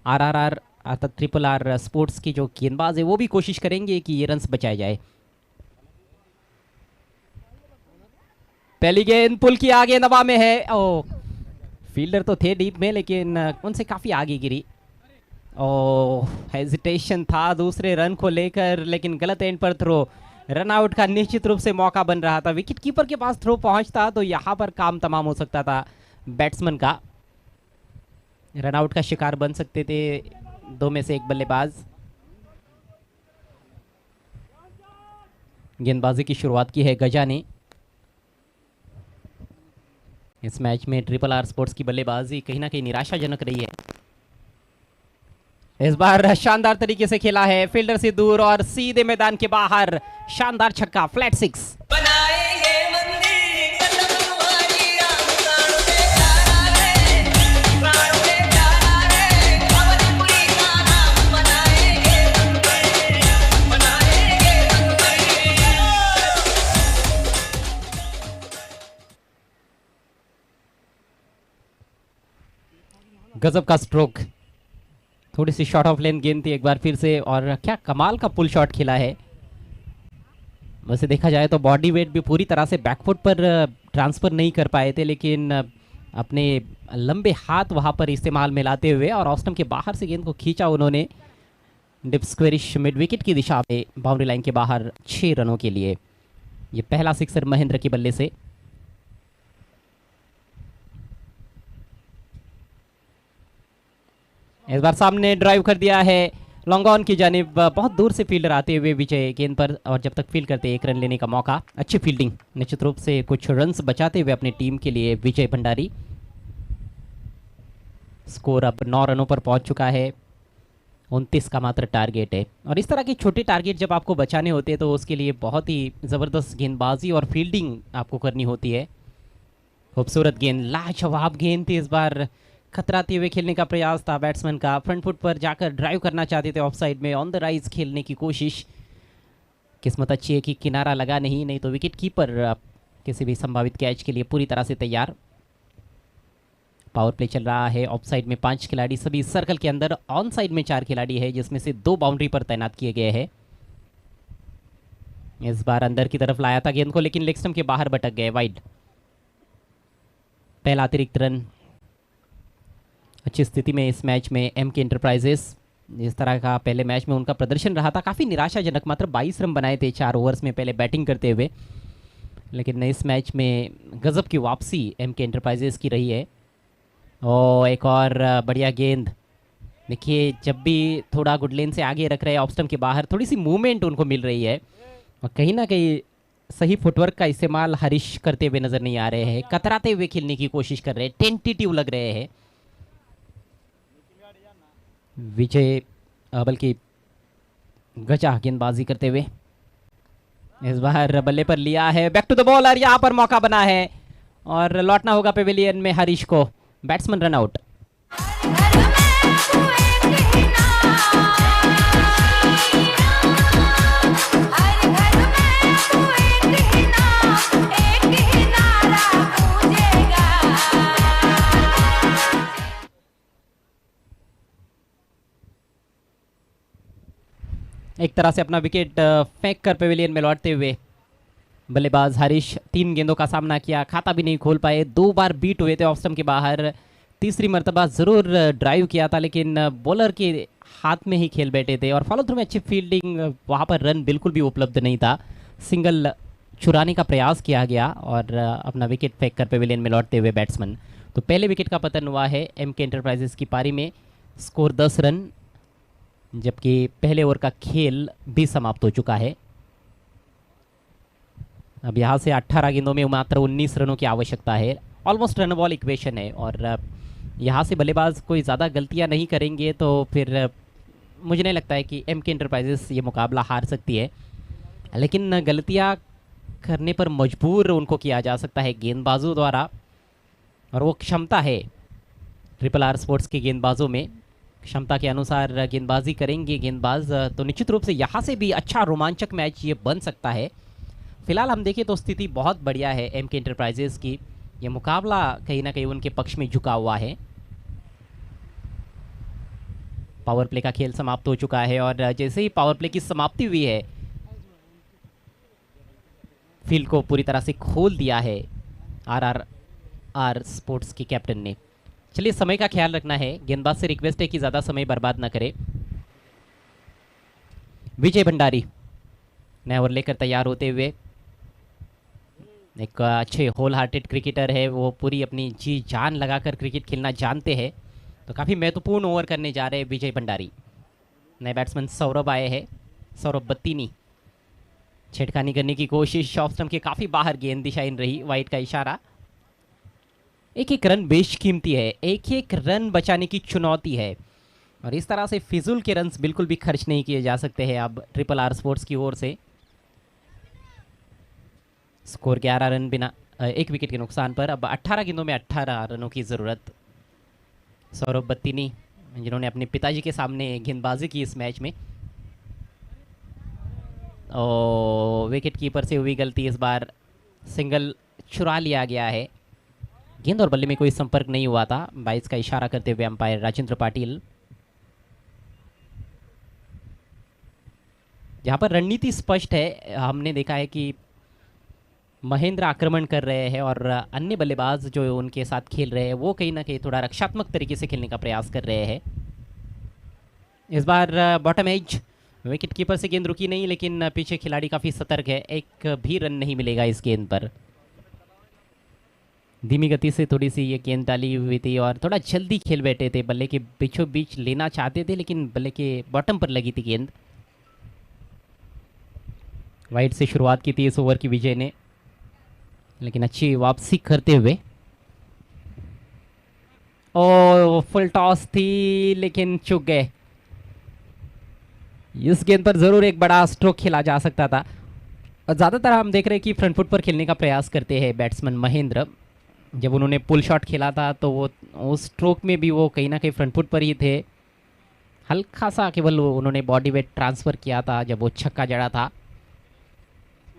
S2: आरआरआर अर्थात ट्रिपल आर स्पोर्ट्स की जो गेंदबाज है वो भी कोशिश करेंगे कि ये रन्स बचाए जाए। पहली गेंद पुल की आगे नवा में है। ओ, फील्डर तो थे डीप में लेकिन उनसे काफ़ी आगे गिरी। ओ, हेजिटेशन था दूसरे रन को लेकर, लेकिन गलत एंड पर थ्रो। रन आउट का निश्चित रूप से मौका बन रहा था, विकेट कीपर के पास थ्रो पहुंचता तो यहाँ पर काम तमाम हो सकता था बैट्समैन का। रन आउट का शिकार बन सकते थे 2 में से एक बल्लेबाज। गेंदबाजी की शुरुआत की है गजा ने। इस मैच में ट्रिपल आर स्पोर्ट्स की बल्लेबाजी कहीं ना कहीं निराशाजनक रही है। इस बार शानदार तरीके से खेला है, फील्डर से दूर और सीधे मैदान के बाहर, शानदार छक्का, फ्लैट 6। गजब का स्ट्रोक, थोड़ी सी शॉर्ट ऑफ लेंथ गेंद थी एक बार फिर से, और क्या कमाल का पुल शॉट खेला है। वैसे देखा जाए तो बॉडी वेट भी पूरी तरह से बैकफुट पर ट्रांसफ़र नहीं कर पाए थे, लेकिन अपने लंबे हाथ वहां पर इस्तेमाल में लाते हुए और ऑस्टम के बाहर से गेंद को खींचा उन्होंने डिप स्क्वेरिश मिड विकेट की दिशा में, बाउंड्री लाइन के बाहर 6 रनों के लिए। ये पहला सिक्सर महेंद्र के बल्ले से। इस बार सामने ड्राइव कर दिया है लॉन्ग ऑन की जानिब, बहुत दूर से फील्डर आते हुए विजय गेंद पर, और जब तक फील्ड करते 1 रन लेने का मौका। अच्छी फील्डिंग, निश्चित रूप से कुछ रन्स बचाते हुए अपनी टीम के लिए विजय भंडारी। स्कोर अब 9 रनों पर पहुंच चुका है, 29 का मात्र टारगेट है। और इस तरह के छोटे टारगेट जब आपको बचाने होते हैं तो उसके लिए बहुत ही ज़बरदस्त गेंदबाजी और फील्डिंग आपको करनी होती है। खूबसूरत गेंद, लाजवाब गेंद थी। इस बार खतराते हुए खेलने का प्रयास था बैट्समैन का, फ्रंट फुट पर जाकर ड्राइव करना चाहते थे ऑफ साइड में, ऑन द राइज खेलने की कोशिश। किस्मत अच्छी है कि किनारा लगा नहीं तो विकेट कीपर किसी भी संभावित कैच के लिए पूरी तरह से तैयार। पावर प्ले चल रहा है, ऑफ साइड में 5 खिलाड़ी सभी सर्कल के अंदर, ऑन साइड में 4 खिलाड़ी है जिसमें से 2 बाउंड्री पर तैनात किए गए हैं। इस बार अंदर की तरफ लाया था गेंद को, लेकिन लेग स्टंप के बाहर भटक गए, वाइड। पहला अतिरिक्त रन। अच्छी स्थिति में इस मैच में एमके एंटरप्राइजेस, जिस तरह का पहले मैच में उनका प्रदर्शन रहा था काफ़ी निराशाजनक, मात्र 22 रन बनाए थे 4 ओवर्स में पहले बैटिंग करते हुए, लेकिन इस मैच में गजब की वापसी एमके एंटरप्राइजेस की रही है। और एक और बढ़िया गेंद, देखिए जब भी थोड़ा गुड लेन से आगे रख रहे हैं ऑफ स्टंप के बाहर, थोड़ी सी मूवमेंट उनको मिल रही है और कहीं ना कहीं सही फुटवर्क का इस्तेमाल हरीश करते हुए नजर नहीं आ रहे हैं, कतराते हुए खेलने की कोशिश कर रहे हैं, टेंटेटिव लग रहे हैं विजय, बल्कि गजा गेंदबाजी करते हुए। इस बार बल्ले पर लिया है, बैक टू द बॉलर, यहाँ पर मौका बना है और लौटना होगा पेविलियन में हरीश को। Batsman run out. एक तरह से अपना विकेट फेंक कर पेविलियन में लौटते हुए बल्लेबाज हरीश 3 गेंदों का सामना किया, खाता भी नहीं खोल पाए, 2 बार बीट हुए थे ऑफ स्टंप के बाहर, तीसरी मर्तबा ज़रूर ड्राइव किया था लेकिन बॉलर के हाथ में ही खेल बैठे थे और फॉलो थ्रू में अच्छी फील्डिंग, वहाँ पर रन बिल्कुल भी उपलब्ध नहीं था, सिंगल चुराने का प्रयास किया गया और अपना विकेट फेंक कर पेविलियन में लौटते हुए बैट्समैन। तो पहले विकेट का पतन हुआ है एमके एंटरप्राइजेस की पारी में, स्कोर 10 रन, जबकि पहले ओवर का खेल भी समाप्त हो चुका है। अब यहाँ से 18 गेंदों में मात्र 19 रनों की आवश्यकता है, ऑलमोस्ट रन बॉल इक्वेशन है और यहाँ से बल्लेबाज कोई ज़्यादा गलतियाँ नहीं करेंगे तो फिर मुझे नहीं लगता है कि एमके एंटरप्राइजेस ये मुकाबला हार सकती है, लेकिन गलतियाँ करने पर मजबूर उनको किया जा सकता है गेंदबाजों द्वारा और वो क्षमता है ट्रिपल आर स्पोर्ट्स के गेंदबाजों में, क्षमता के अनुसार गेंदबाजी करेंगे गेंदबाज तो निश्चित रूप से यहाँ से भी अच्छा रोमांचक मैच ये बन सकता है। फिलहाल हम देखें तो स्थिति बहुत बढ़िया है एमके एंटरप्राइजेस की, ये मुकाबला कहीं ना कहीं उनके पक्ष में झुका हुआ है। पावर प्ले का खेल समाप्त हो चुका है और जैसे ही पावर प्ले की समाप्ति हुई है फील्ड को पूरी तरह से खोल दिया है आर स्पोर्ट्स के कैप्टन ने। चलिए समय का ख्याल रखना है, गेंदबाज से रिक्वेस्ट है कि ज़्यादा समय बर्बाद ना करे। विजय भंडारी नया ओवर लेकर तैयार होते हुए, एक अच्छे होल हार्टेड क्रिकेटर है, वो पूरी अपनी जी जान लगाकर क्रिकेट खेलना जानते हैं, तो काफ़ी महत्वपूर्ण ओवर करने जा रहे हैं विजय भंडारी। नए बैट्समैन सौरभ आए हैं, सौरभ बत्तीनी, छेड़खानी करने की कोशिश, ऑफ स्टंप के काफ़ी बाहर, गेंद दिशाहीन रही, वाइट का इशारा। एक एक रन बेशकीमती है, एक एक रन बचाने की चुनौती है और इस तरह से फिजूल के रन्स बिल्कुल भी खर्च नहीं किए जा सकते हैं अब ट्रिपल आर स्पोर्ट्स की ओर से। स्कोर 11 रन बिना 1 विकेट के नुकसान पर, अब 18 गेंदों में 18 रनों की ज़रूरत। सौरभ बत्तीनी जिन्होंने अपने पिताजी के सामने गेंदबाजी की इस मैच में, और विकेट कीपर से हुई गलती, इस बार सिंगल चुरा लिया गया है। गेंद और बल्ले में कोई संपर्क नहीं हुआ था, 22 का इशारा करते हुए अंपायर राजेंद्र पाटिल। जहां पर रणनीति स्पष्ट है, हमने देखा है कि महेंद्र आक्रमण कर रहे हैं और अन्य बल्लेबाज जो उनके साथ खेल रहे हैं वो कहीं ना कहीं थोड़ा रक्षात्मक तरीके से खेलने का प्रयास कर रहे हैं। इस बार बॉटम एज, विकेट कीपर से गेंद रुकी नहीं लेकिन पीछे खिलाड़ी काफ़ी सतर्क है, एक भी रन नहीं मिलेगा इस गेंद पर। धीमी गति से थोड़ी सी ये गेंद डाली हुई थी और थोड़ा जल्दी खेल बैठे थे, बल्ले के बीचों बीच लेना चाहते थे लेकिन बल्ले के बॉटम पर लगी थी गेंद। वाइड से शुरुआत की थी इस ओवर की विजय ने, लेकिन अच्छी वापसी करते हुए, और फुल टॉस थी लेकिन चूक गए। इस गेंद पर जरूर एक बड़ा स्ट्रोक खेला जा सकता था और ज़्यादातर हम देख रहे हैं कि फ्रंट फुट पर खेलने का प्रयास करते हैं बैट्समैन महेंद्र। जब उन्होंने पुल शॉट खेला था तो वो उस स्ट्रोक में भी वो कहीं ना कहीं फ्रंट फुट पर ही थे, हल्का सा केवल उन्होंने बॉडी वेट ट्रांसफ़र किया था जब वो छक्का जड़ा था,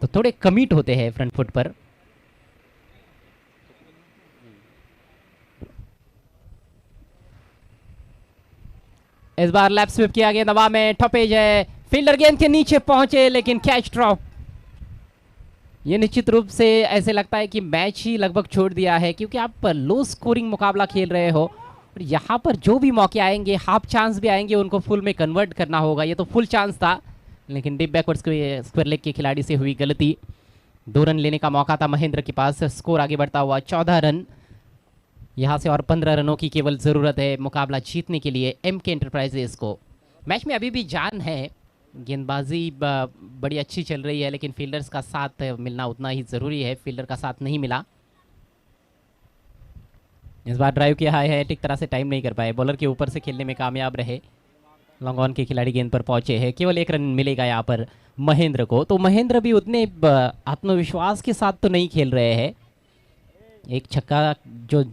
S2: तो थोड़े कमिट होते हैं फ्रंट फुट पर। इस बार लैप स्विप किया गया, दबा में ठपेज है, फील्डर गेंद के नीचे पहुंचे लेकिन कैच ड्रॉप। ये निश्चित रूप से ऐसे लगता है कि मैच ही लगभग छोड़ दिया है, क्योंकि आप लो स्कोरिंग मुकाबला खेल रहे हो और यहाँ पर जो भी मौके आएंगे, हाफ चांस भी आएंगे, उनको फुल में कन्वर्ट करना होगा। ये तो फुल चांस था, लेकिन डीप बैकवर्ड्स स्क्वायर लेग के खिलाड़ी से हुई गलती। 2 रन लेने का मौका था महेंद्र के पास। स्कोर आगे बढ़ता हुआ 14 रन। यहाँ से और 15 रनों की केवल ज़रूरत है मुकाबला जीतने के लिए MK एंटरप्राइजेस को। मैच में अभी भी जान है, गेंदबाजी बड़ी अच्छी चल रही है, लेकिन फील्डर्स का साथ मिलना उतना ही ज़रूरी है। फील्डर का साथ नहीं मिला। इस बार ड्राइव किया है, ठीक तरह से टाइम नहीं कर पाए। बॉलर के ऊपर से खेलने में कामयाब रहे। लॉन्ग ऑन के खिलाड़ी गेंद पर पहुंचे हैं। केवल 1 रन मिलेगा यहाँ पर महेंद्र को। तो महेंद्र भी उतने आत्मविश्वास के साथ तो नहीं खेल रहे हैं। एक छक्का जो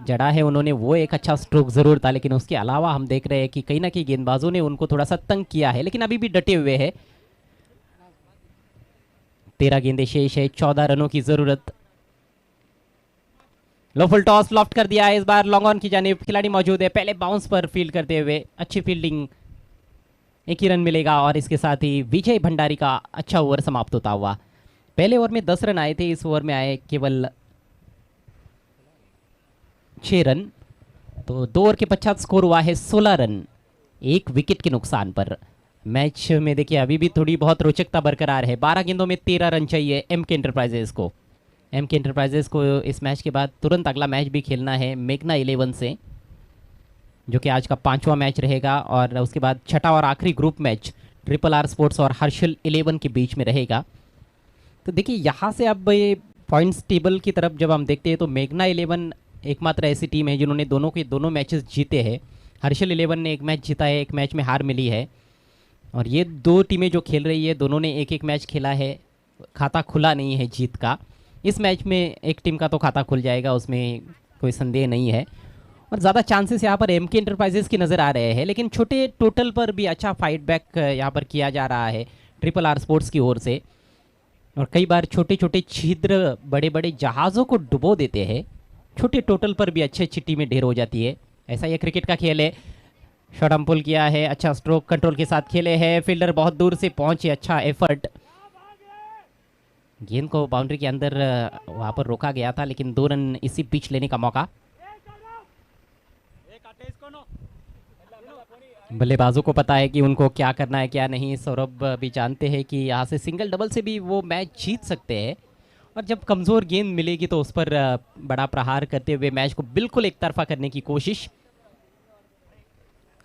S2: जड़ा है उन्होंने, वो एक अच्छा स्ट्रोक ज़रूर था, लेकिन उसके अलावा हम देख रहे हैं कि कहीं ना कहीं गेंदबाजों ने उनको थोड़ा सा तंग किया है, लेकिन अभी भी डटे हुए हैं। 13 गेंदें शेष है, 14 रनों की ज़रूरत। लो फुल टॉस लॉफ्ट कर दिया है। इस बार लॉन्ग ऑन की जानिब खिलाड़ी मौजूद है। पहले बाउंस पर फील्ड करते हुए अच्छी फील्डिंग, 1 ही रन मिलेगा। और इसके साथ ही विजय भंडारी का अच्छा ओवर समाप्त होता हुआ। पहले ओवर में 10 रन आए थे, इस ओवर में आए केवल 6 रन। तो 2 ओवर के पश्चात स्कोर हुआ है 16 रन, 1 विकेट के नुकसान पर। मैच में देखिए अभी भी थोड़ी बहुत रोचकता बरकरार है। 12 गेंदों में 13 रन चाहिए MK एंटरप्राइजेस को। MK एंटरप्राइजेस को इस मैच के बाद तुरंत अगला मैच भी खेलना है मेघना 11 से, जो कि आज का 5वां मैच रहेगा। और उसके बाद छठा और आखिरी ग्रुप मैच RRR स्पोर्ट्स और हर्षल 11 के बीच में रहेगा। तो देखिए यहाँ से अब ये पॉइंट्स टेबल की तरफ जब हम देखते हैं तो मेघना 11 एकमात्र ऐसी टीम है जिन्होंने दोनों के दोनों मैचेस जीते हैं। हर्षल 11 ने 1 मैच जीता है, 1 मैच में हार मिली है। और ये 2 टीमें जो खेल रही है, दोनों ने 1-1 मैच खेला है, खाता खुला नहीं है जीत का। इस मैच में एक टीम का तो खाता खुल जाएगा, उसमें कोई संदेह नहीं है। और ज़्यादा चांसेस यहाँ पर MK एंटरप्राइजेस की नज़र आ रहे हैं, लेकिन छोटे टोटल पर भी अच्छा फाइट बैक यहाँ पर किया जा रहा है RRR स्पोर्ट्स की ओर से। और कई बार छोटे छोटे छिद्र बड़े बड़े जहाज़ों को डुबो देते हैं। छोटे टोटल पर भी अच्छी अच्छी टीमें ढेर हो जाती है। ऐसा ये क्रिकेट का खेल है। शॉट हम पुल किया है, अच्छा स्ट्रोक कंट्रोल के साथ खेले हैं। फील्डर बहुत दूर से पहुंचे, अच्छा एफर्ट। गेंद को बाउंड्री के अंदर वहां पर रोका गया था, लेकिन 2 रन इसी पिच लेने का मौका। बल्लेबाजों को पता है कि उनको क्या करना है क्या नहीं। सौरभ भी जानते हैं कि यहाँ से सिंगल डबल से भी वो मैच जीत सकते हैं। और जब कमज़ोर गेंद मिलेगी तो उस पर बड़ा प्रहार करते हुए मैच को बिल्कुल एक तरफा करने की कोशिश।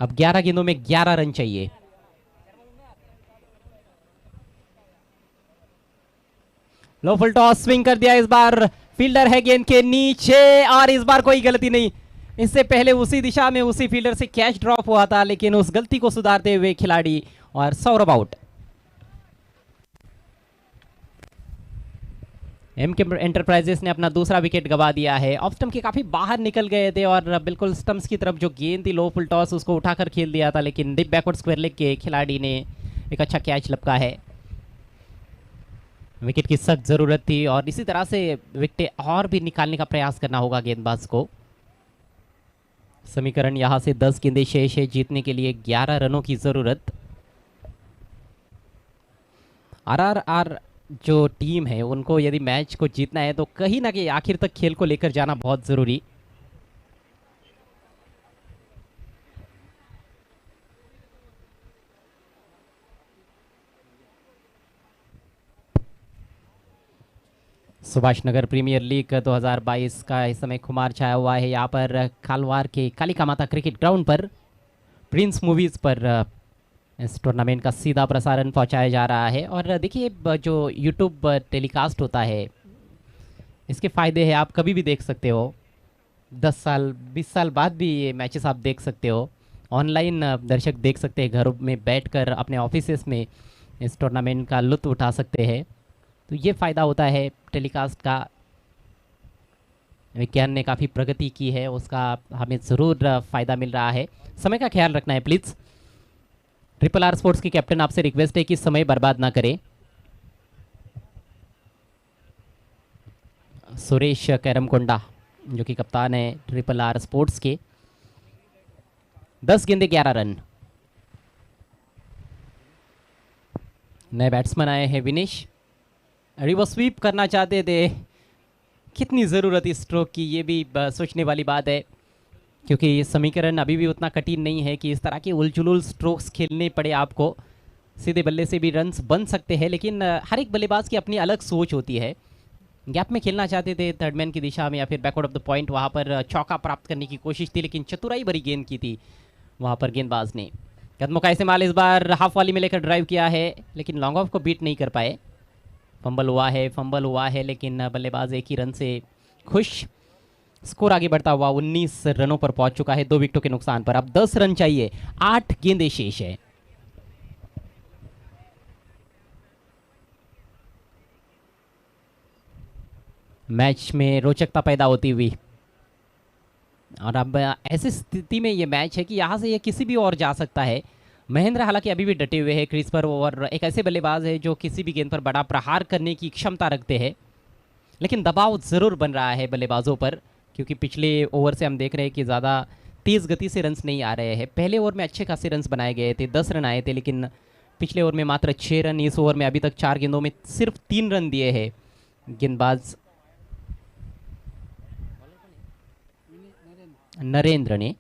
S2: अब 11 गेंदों में 11 रन चाहिए। लो फुल टॉस स्विंग कर दिया। इस बार फील्डर है गेंद के नीचे और इस बार कोई गलती नहीं। इससे पहले उसी दिशा में उसी फील्डर से कैच ड्रॉप हुआ था, लेकिन उस गलती को सुधारते हुए खिलाड़ी और सौरभ आउट। MK एंटरप्राइजेस ने अपना दूसरा विकेट गवा दिया है। ऑफ स्टंप के काफी बाहर निकल गए थे और बिल्कुल स्टंप्स की तरफ जो गेंद थी लो फुल टॉस उसको उठाकर खेल दिया था, लेकिन डीप बैकवर्ड स्क्वायर लेग के खिलाड़ी ने एक अच्छा कैच लपका है। विकेट की सख्त जरूरत थी और इसी तरह से विकेट और भी निकालने का प्रयास करना होगा गेंदबाज को। समीकरण यहां से 10 गेंदें शेष है, जीतने के लिए 11 रनों की जरूरत। RRR जो टीम है उनको यदि मैच को जीतना है तो कहीं ना कहीं आखिर तक खेल को लेकर जाना बहुत जरूरी। सुभाष नगर प्रीमियर लीग 2022 का इस समय खुमार छाया हुआ है यहाँ पर खालवार के कालिका माता क्रिकेट ग्राउंड पर। प्रिंस मूवीज पर इस टूर्नामेंट का सीधा प्रसारण पहुंचाया जा रहा है। और देखिए जो यूट्यूब टेलीकास्ट होता है इसके फ़ायदे हैं, आप कभी भी देख सकते हो। 10 साल 20 साल बाद भी ये मैचेस आप देख सकते हो। ऑनलाइन दर्शक देख सकते हैं, घर में बैठकर अपने ऑफिसेस में इस टूर्नामेंट का लुत्फ़ उठा सकते हैं। तो ये फ़ायदा होता है टेलीकास्ट का। विज्ञान ने काफ़ी प्रगति की है, उसका हमें ज़रूर फ़ायदा मिल रहा है। समय का ख्याल रखना है प्लीज़। RRR स्पोर्ट्स की कैप्टन आपसे रिक्वेस्ट है कि समय बर्बाद ना करें। सुरेश कैरमकोंडा जो कि कप्तान है RRR स्पोर्ट्स के। 10 गेंदे 11 रन। नए बैट्समैन आए हैं विनेश। अरे वो स्वीप करना चाहते थे, कितनी ज़रूरत इस स्ट्रोक की, ये भी सोचने वाली बात है। क्योंकि ये समीकरण अभी भी उतना कठिन नहीं है कि इस तरह के उलझुल स्ट्रोक्स खेलने पड़े आपको। सीधे बल्ले से भी रन्स बन सकते हैं, लेकिन हर एक बल्लेबाज की अपनी अलग सोच होती है। गैप में खेलना चाहते थे थर्ड मैन की दिशा में या फिर बैकवर्ड ऑफ द पॉइंट, वहाँ पर चौका प्राप्त करने की कोशिश थी, लेकिन चतुराई भरी गेंद की थी वहाँ पर गेंदबाज ने। कदमों का इस्तेमाल इस बार हाफ वाली में लेकर ड्राइव किया है, लेकिन लॉन्ग ऑफ को बीट नहीं कर पाए। फंबल हुआ है, लेकिन बल्लेबाज एक ही रन से खुश। स्कोर आगे बढ़ता हुआ 19 रनों पर पहुंच चुका है 2 विकेटों के नुकसान पर। अब 10 रन चाहिए, 8 गेंदें शेष है। मैच में रोचकता पैदा होती हुई, और अब ऐसी स्थिति में ये मैच है कि यहाँ से ये किसी भी और जा सकता है। महेंद्र हालांकि अभी भी डटे हुए हैं क्रीज पर, और एक ऐसे बल्लेबाज है जो किसी भी गेंद पर बड़ा प्रहार करने की क्षमता रखते हैं, लेकिन दबाव ज़रूर बन रहा है बल्लेबाजों पर, क्योंकि पिछले ओवर से हम देख रहे हैं कि ज़्यादा तेज़ गति से रन्स नहीं आ रहे हैं। पहले ओवर में अच्छे खासे रन्स बनाए गए थे, 10 रन आए थे, लेकिन पिछले ओवर में मात्र 6 रन। इस ओवर में अभी तक 4 गेंदों में सिर्फ 3 रन दिए हैं गेंदबाज नरेंद्र ने।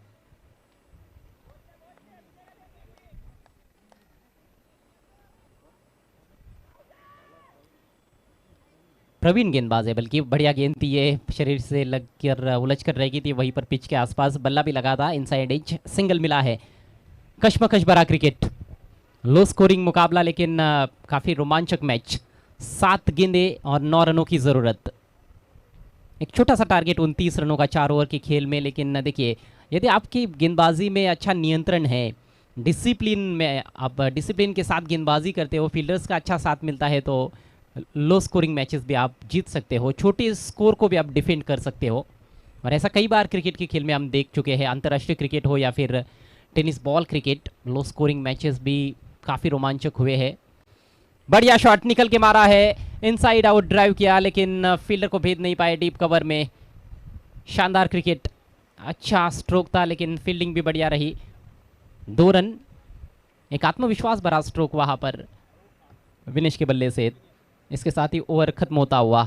S2: प्रवीण गेंदबाज है, बल्कि बढ़िया गेंद थी ये, शरीर से लग कर उलझ कर रह गई थी वहीं पर पिच के आसपास। बल्ला भी लगा था, इनसाइड एज सिंगल मिला है। कश्मकश भरा क्रिकेट, लो स्कोरिंग मुकाबला, लेकिन काफ़ी रोमांचक मैच। 7 गेंदें और 9 रनों की ज़रूरत। एक छोटा सा टारगेट 29 रनों का 4 ओवर के खेल में, लेकिन देखिए यदि आपकी गेंदबाजी में अच्छा नियंत्रण है, डिसिप्लिन में आप डिसिप्लिन के साथ गेंदबाजी करते हो, फील्डर्स का अच्छा साथ मिलता है, तो लो स्कोरिंग मैचेस भी आप जीत सकते हो, छोटे स्कोर को भी आप डिफेंड कर सकते हो। और ऐसा कई बार क्रिकेट के खेल में हम देख चुके हैं, अंतर्राष्ट्रीय क्रिकेट हो या फिर tennis ball cricket, low scoring matches भी काफ़ी रोमांचक हुए हैं। बढ़िया शॉट निकल के मारा है, इनसाइड आउट ड्राइव किया, लेकिन फील्डर को भेद नहीं पाए डीप कवर में। शानदार क्रिकेट, अच्छा स्ट्रोक था, लेकिन फील्डिंग भी बढ़िया रही। 2 रन, एक आत्मविश्वास भरा स्ट्रोक वहाँ पर विनेश के बल्ले से। इसके साथ ही ओवर खत्म होता हुआ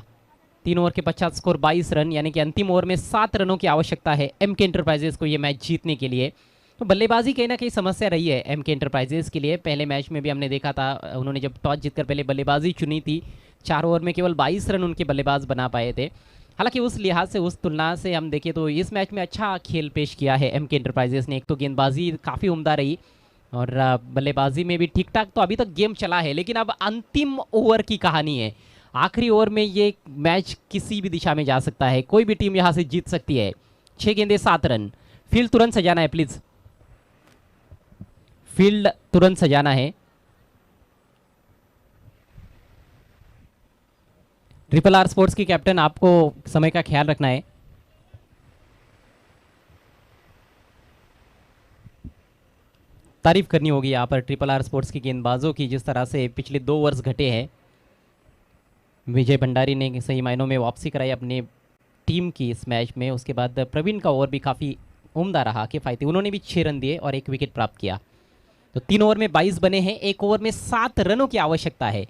S2: 3 ओवर के पश्चात स्कोर 22 रन, यानी कि अंतिम ओवर में 7 रनों की आवश्यकता है एमके एंटरप्राइजेस को ये मैच जीतने के लिए। तो बल्लेबाजी कहीं ना कहीं समस्या रही है एमके एंटरप्राइजेस के लिए। पहले मैच में भी हमने देखा था, उन्होंने जब टॉस जीतकर पहले बल्लेबाजी चुनी थी, 4 ओवर में केवल 22 रन उनके बल्लेबाज बना पाए थे। हालांकि उस लिहाज से, उस तुलना से हम देखें तो इस मैच में अच्छा खेल पेश किया है एमके एंटरप्राइजेस ने। एक तो गेंदबाजी काफ़ी उम्दा रही और बल्लेबाजी में भी ठीक ठाक तो अभी तक गेम चला है, लेकिन अब अंतिम ओवर की कहानी है। आखिरी ओवर में ये मैच किसी भी दिशा में जा सकता है, कोई भी टीम यहाँ से जीत सकती है। 6 गेंदे 7 रन। फील्ड तुरंत सजाना है प्लीज़, फील्ड तुरंत सजाना है। ट्रिपल आर स्पोर्ट्स की कैप्टन, आपको समय का ख्याल रखना है। तारीफ करनी होगी यहाँ पर ट्रिपल आर स्पोर्ट्स की गेंदबाजों की, जिस तरह से पिछले 2 ओवर्स घटे हैं। विजय भंडारी ने सही मायनों में वापसी कराई अपने टीम की इस मैच में। उसके बाद प्रवीण का ओवर भी काफ़ी उम्दा रहा, किफ़ायती। उन्होंने भी 6 रन दिए और 1 विकेट प्राप्त किया। तो 3 ओवर में 22 बने हैं, 1 ओवर में 7 रनों की आवश्यकता है।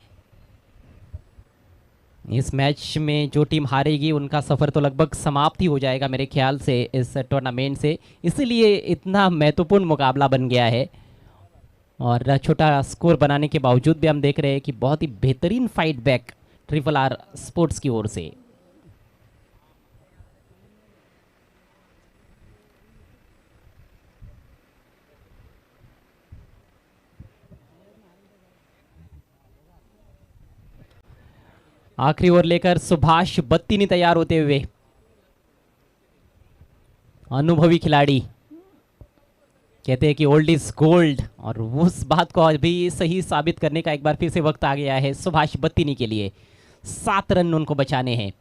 S2: इस मैच में जो टीम हारेगी उनका सफ़र तो लगभग समाप्त ही हो जाएगा मेरे ख्याल से इस टूर्नामेंट से, इसीलिए इतना महत्वपूर्ण मुकाबला बन गया है। और छोटा स्कोर बनाने के बावजूद भी हम देख रहे हैं कि बहुत ही बेहतरीन fight back triple R sports की ओर से। आखिरी ओवर लेकर सुभाष बत्तीनी तैयार होते हुए, अनुभवी खिलाड़ी, कहते हैं कि ओल्ड इज गोल्ड, और उस बात को अभी सही साबित करने का एक बार फिर से वक्त आ गया है सुभाष बत्तीनी के लिए। 7 रन उनको बचाने हैं।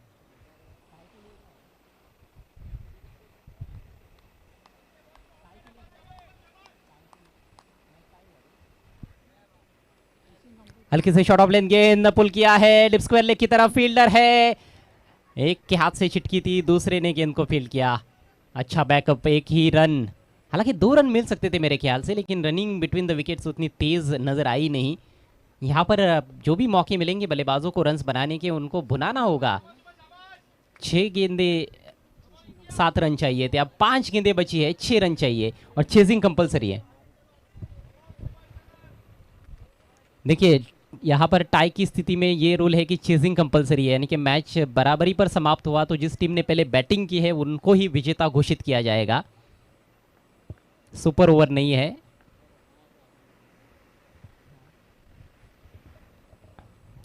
S2: हल्की से शॉट ऑफ लेंथ गेंद पुल किया है, लिप स्क्वायर लेग की तरफ, फील्डर है, एक के हाथ से छिटकी थी, दूसरे ने गेंद को फील्ड किया। अच्छा बैकअप, 1 ही रन। हालांकि 2 रन मिल सकते थे मेरे ख्याल से, लेकिन रनिंग बिटवीन द विकेट्स उतनी तेज नजर आई नहीं। यहाँ पर जो भी मौके मिलेंगे बल्लेबाजों को रन्स बनाने के, उनको भुनाना होगा। 6 गेंदे 7 रन चाहिए थे, अब 5 गेंदें बची है, 6 रन चाहिए और चेजिंग कंपलसरी है। देखिए यहाँ पर टाई की स्थिति में ये रूल है कि चेजिंग कंपलसरी है, यानी कि मैच बराबरी पर समाप्त हुआ तो जिस टीम ने पहले बैटिंग की है उनको ही विजेता घोषित किया जाएगा। सुपर ओवर नहीं है।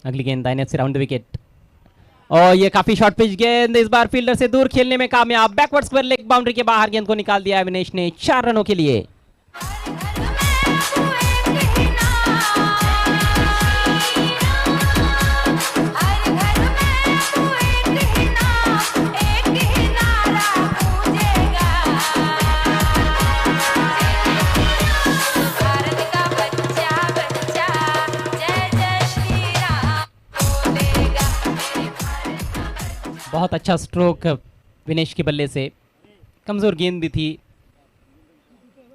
S2: अगली गेंद दाहिने से राउंड विकेट और ये काफी शॉर्ट पिच गेंद, इस बार फील्डर से दूर खेलने में कामयाब, बैकवर्ड स्क्वायर लेग बाउंड्री के बाहर गेंद को निकाल दिया विनेश ने 4 रनों के लिए। बहुत अच्छा स्ट्रोक विनेश के बल्ले से, कमजोर गेंद भी थी,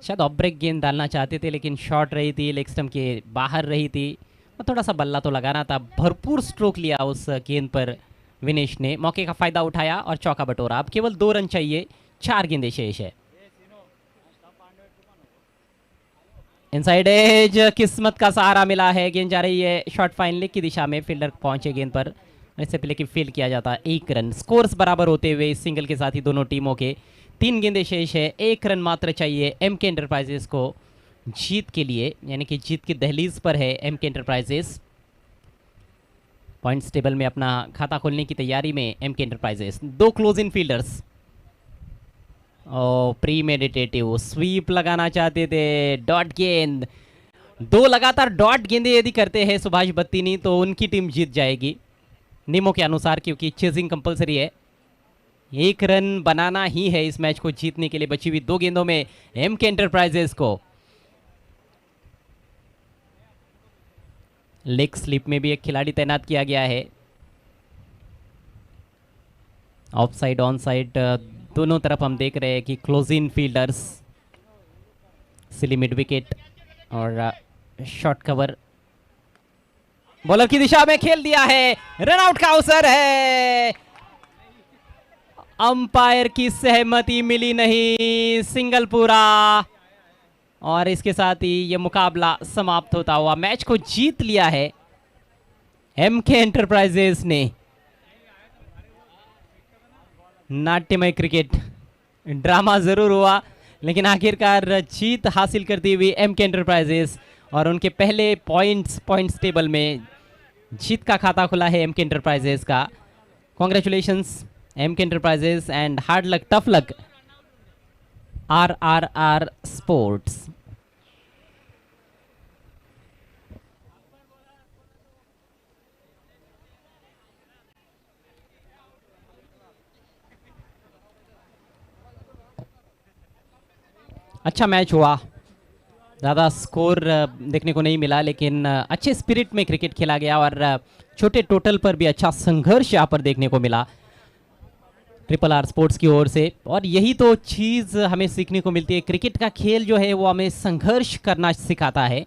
S2: शायद ऑफ ब्रेक गेंद डालना चाहते थे लेकिन शॉर्ट रही थी, लेग स्टंप के बाहर रही थी और थोड़ा सा बल्ला तो लगाना था। भरपूर स्ट्रोक लिया उस गेंद पर विनेश ने, मौके का फायदा उठाया और चौका बटोरा। अब केवल 2 रन चाहिए, 4 गेंदें शेष है। इनसाइड एज, किस्मत का सहारा मिला है, गेंद जा रही है शॉर्ट फाइन लेग की दिशा में, फील्डर पहुंचे गेंद पर, इससे पहले कि फील्ड किया जाता। 1 रन, स्कोर्स बराबर होते हुए इस सिंगल के साथ ही दोनों टीमों के 3 गेंदें शेष है, 1 रन मात्र चाहिए एमके एंटरप्राइजेस को जीत के लिए, यानी कि जीत की दहलीज पर है एमके एंटरप्राइजेस। पॉइंट्स टेबल में अपना खाता खोलने की तैयारी में MK enterprises. 2 close in fielders और प्री मेडिटेटिव स्वीप लगाना चाहते थे, डॉट गेंद, 2 लगातार डॉट गेंदें यदि करते हैं सुभाष बत्तीनी तो उनकी टीम जीत जाएगी नियमों के अनुसार, क्योंकि चेजिंग कंपलसरी है। 1 रन बनाना ही है इस मैच को जीतने के लिए बची हुई 2 गेंदों में एमके एंटरप्राइजेस को। लेग स्लिप में भी एक खिलाड़ी तैनात किया गया है। ऑफ साइड ऑन साइड दोनों तरफ हम देख रहे हैं कि close in fielders, silly mid wicket और शॉर्ट कवर बॉलर की दिशा में खेल दिया है, रन आउट का अवसर है, अंपायर की सहमति मिली नहीं, सिंगल पूरा और इसके साथ ही यह मुकाबला समाप्त होता हुआ। मैच को जीत लिया है एमके एंटरप्राइजेस ने। नाट्यमय क्रिकेट, ड्रामा जरूर हुआ लेकिन आखिरकार जीत हासिल करती हुई एमके एंटरप्राइजेस और उनके पहले पॉइंट्स टेबल में जीत का खाता खुला है एमके एंटरप्राइजेस का। Congratulations MK enterprises and hard luck, tough luck RRR sports. अच्छा मैच हुआ, ज़्यादा स्कोर देखने को नहीं मिला लेकिन अच्छे स्पिरिट में क्रिकेट खेला गया और छोटे टोटल पर भी अच्छा संघर्ष यहाँ पर देखने को मिला ट्रिपल आर स्पोर्ट्स की ओर से। और यही तो चीज़ हमें सीखने को मिलती है, क्रिकेट का खेल जो है वो हमें संघर्ष करना सिखाता है।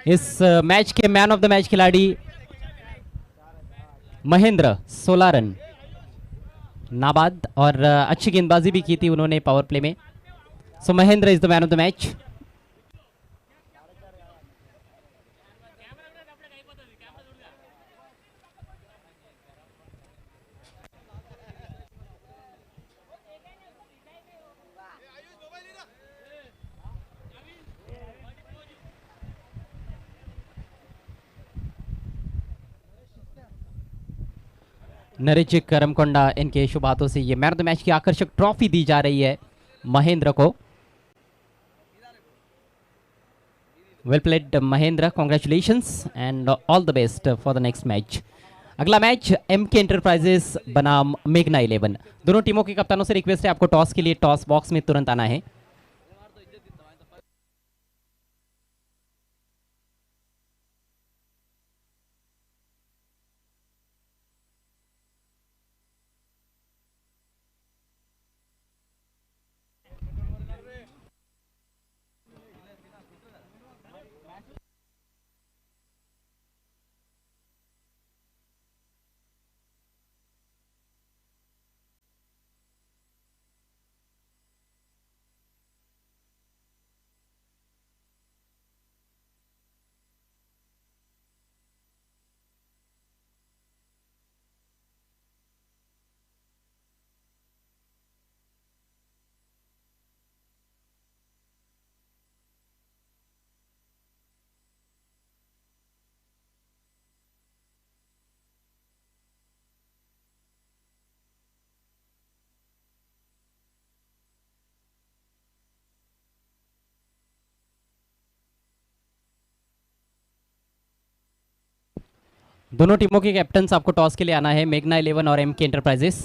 S2: इस मैच के मैन ऑफ द मैच खिलाड़ी महेंद्र, 16 रन, नाबाद और अच्छी गेंदबाजी भी की थी उन्होंने पावर प्ले में। So Mahendra is the man of the match. Naresh Karamkonda इनके शुभ हाथों से ये मैन ऑफ द मैच की आकर्षक ट्रॉफी दी जा रही है महेंद्र को। Well played Mahendra, congratulations and all the best for the next match. अगला मैच एमके एंटरप्राइजेस बनाम मेघना 11। दोनों टीमों के कप्तानों से रिक्वेस्ट है आपको टॉस के लिए टॉस बॉक्स में तुरंत आना है। दोनों टीमों के कैप्टन्स आपको टॉस के लिए आना है, मेघना 11 और एमके एंटरप्राइजेस।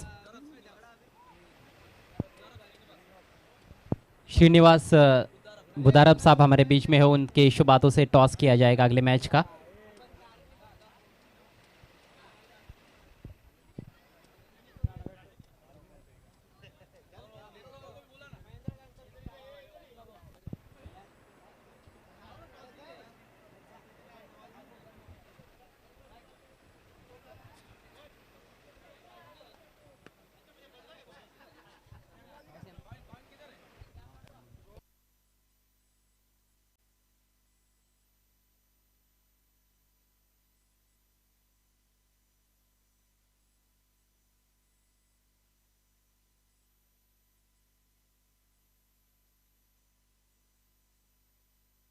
S2: श्रीनिवास बुधारब साहब हमारे बीच में हो, उनके शुभ बातों से टॉस किया जाएगा अगले मैच का।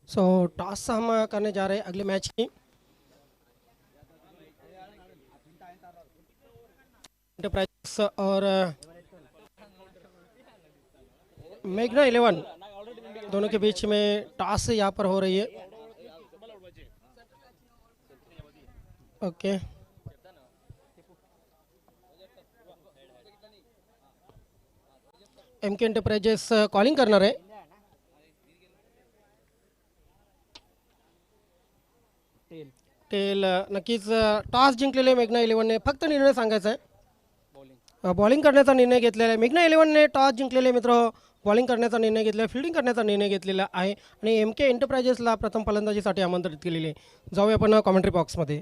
S1: सो टॉस हम करने जा रहे हैं अगले मैच की। एंटरप्राइजेस और मेघना 11 दोनों के बीच में टॉस यहाँ पर हो रही है। ओके, एमके एंटरप्राइजेस कॉलिंग करणार आहे। टेल नक्कीच टॉस जिंकलेले मेघना 11ने फक्त निर्णय सांगायचा आहे। बॉलिंग करण्याचा निर्णय घेतलेला आहे। मेघना 11ने टॉस जिंकलेले मित्र बॉलिंग करण्याचा निर्णय घेतला, फिल्डिंग करण्याचा निर्णय घेतलेला आहे आणि एमके एंटरप्राइजेसला प्रथम फलंदाजीसाठी आमंत्रित केलेले आहे। जाऊया आपण कॉमेंट्री बॉक्समध्ये।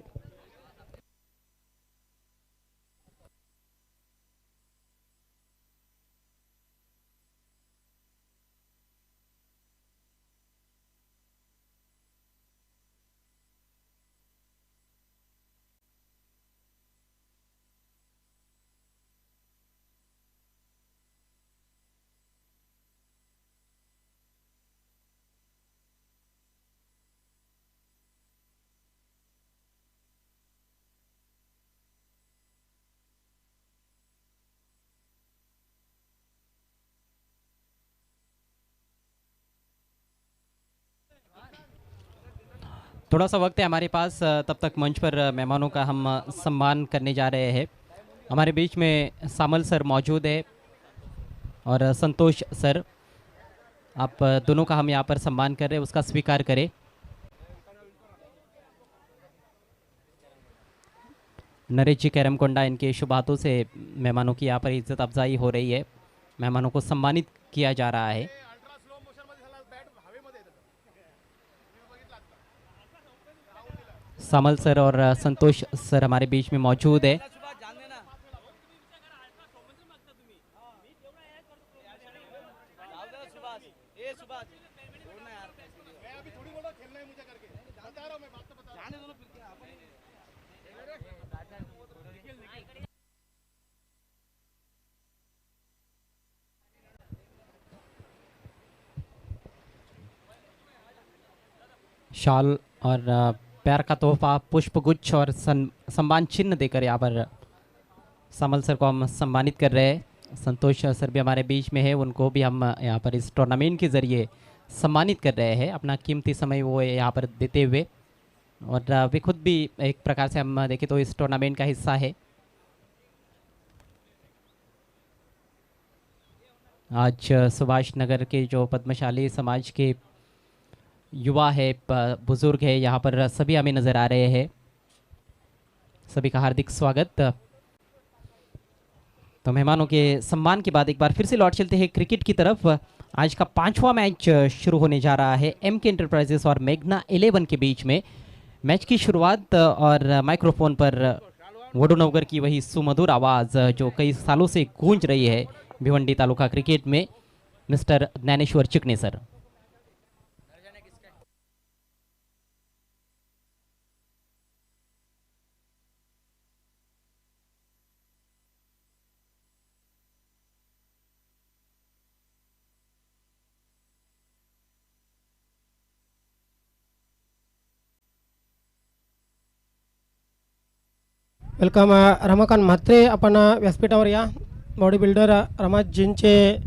S2: थोड़ा सा वक्त है हमारे पास, तब तक मंच पर मेहमानों का हम सम्मान करने जा रहे हैं। हमारे बीच में सामल सर मौजूद है और संतोष सर, आप दोनों का हम यहाँ पर सम्मान कर रहे हैं, उसका स्वीकार करें। नरेश जी करमकोंडा, इनके शुभ हाथों से मेहमानों की यहाँ पर इज्जत अफजाई हो रही है, मेहमानों को सम्मानित किया जा रहा है। सामल सर और संतोष सर हमारे बीच में मौजूद है। शाल और प्यार का तोहफा, पुष्पगुच्छ और सम्मान चिन्ह देकर यहाँ पर सामल सर को हम सम्मानित कर रहे हैं। संतोष सर भी हमारे बीच में है, उनको भी हम यहाँ पर इस टूर्नामेंट के ज़रिए सम्मानित कर रहे हैं, अपना कीमती समय वो यहाँ पर देते हुए। और वे खुद भी एक प्रकार से हम देखें तो इस टूर्नामेंट का हिस्सा है। आज सुभाष नगर के जो पद्मशाली समाज के युवा है, बुजुर्ग है, यहाँ पर सभी हमें नज़र आ रहे हैं। सभी का हार्दिक स्वागत। तो मेहमानों के सम्मान के बाद एक बार फिर से लौट चलते हैं क्रिकेट की तरफ। आज का 5वां मैच शुरू होने जा रहा है एमके एंटरप्राइजेस और मेघना 11 के बीच में। मैच की शुरुआत और माइक्रोफोन पर वडूनगर की वही सुमधुर आवाज़ जो कई सालों से गूंज रही है भिवंडी तालुका क्रिकेट में, मिस्टर ज्ञानेश्वर चिकने सर।
S1: वेलकम रमाकांत म्हात्रे, आपण व्यासपीठावर या. बॉडी बिल्डर रमाजींचे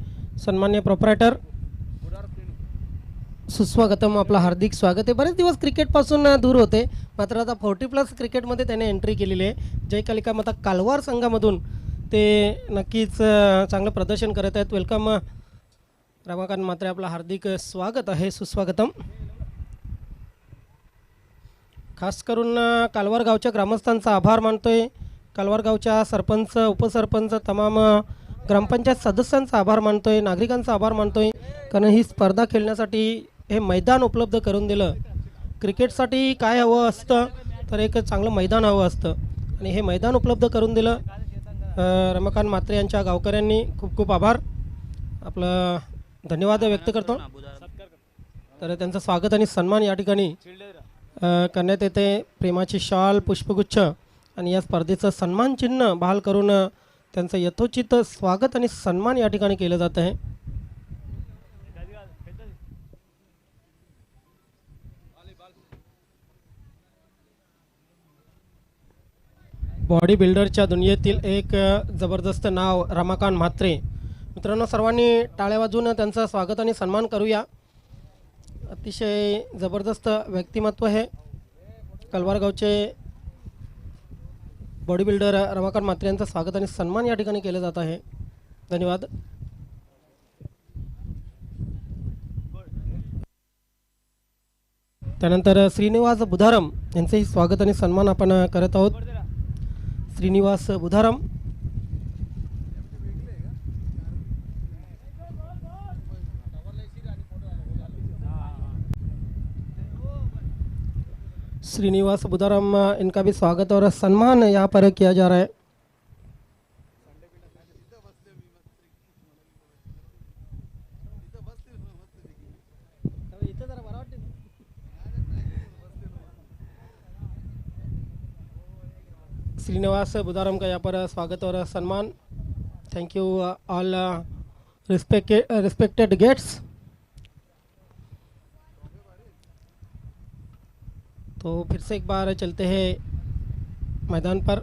S1: सन्मान्य प्रोपरायटर, सुस्वागतम, आपलं हार्दिक स्वागत आहे. बरेच दिवस क्रिकेटपासून दूर होते, मात्र आता 40+ क्रिकेटमध्ये त्याने एंट्री केलेली आहे. जय कालिका माता कालवार संघामधून ते नक्कीच चांगलं प्रदर्शन करत आहेत. वेलकम रमाकांत म्हात्रे, आपलं हार्दिक स्वागत आहे, सुस्वागतम. खास करून कालवार गावच्या ग्रामस्थांचा आभार मानतोय, कालवार गावच्या सरपंच, उपसरपंच, तमाम ग्रामपंचायत सदस्यांचा आभार मानतोय, नागरिकांचा आभार मानतोय, कारण ही स्पर्धा खेळण्यासाठी हे मैदान उपलब्ध करून दिलं. क्रिकेटसाठी काय हवं असतं तर एक चांगलं मैदान हवं असतं आणि हे मैदान उपलब्ध करून दिलं. रमाकांत म्हात्रे यांच्या गावकऱ्यांनी खूप खूप आभार, आपलं धन्यवाद व्यक्त करतो. तर त्यांचं स्वागत आणि सन्मान या ठिकाणी करण्यात येते. प्रेमाची शाल, पुष्पगुच्छ आणि या स्पर्धेचं सन्मान चिन्ह बहाल करून त्यांचं यथोचित स्वागत आणि सन्मान या ठिकाणी केलं जात आहे. बॉडी बिल्डरच्या दुनियेतील एक जबरदस्त नाव रमाकांत म्हात्रे. मित्रांनो, सर्वांनी टाळ्या वाजवून त्यांचं स्वागत आणि सन्मान करूया. अतिशय जबरदस्त व्यक्तिमत्व आहे. कालवार गावचे बॉडी बिल्डर रमाकांत म्हात्रे यांचं स्वागत आणि सन्मान या ठिकाणी केलं जात आहे. धन्यवाद. त्यानंतर श्रीनिवास बुधारम यांचंही स्वागत आणि सन्मान आपण करत आहोत. श्रीनिवास बुधारम, श्रीनिवास बुधारम, इनका भी स्वागत और सम्मान यहाँ पर किया जा रहा है. श्रीनिवास बुधारम का यहाँ पर स्वागत और सम्मान. Thank you all respected guests. तो फिर से एक बार चलते हैं मैदान पर.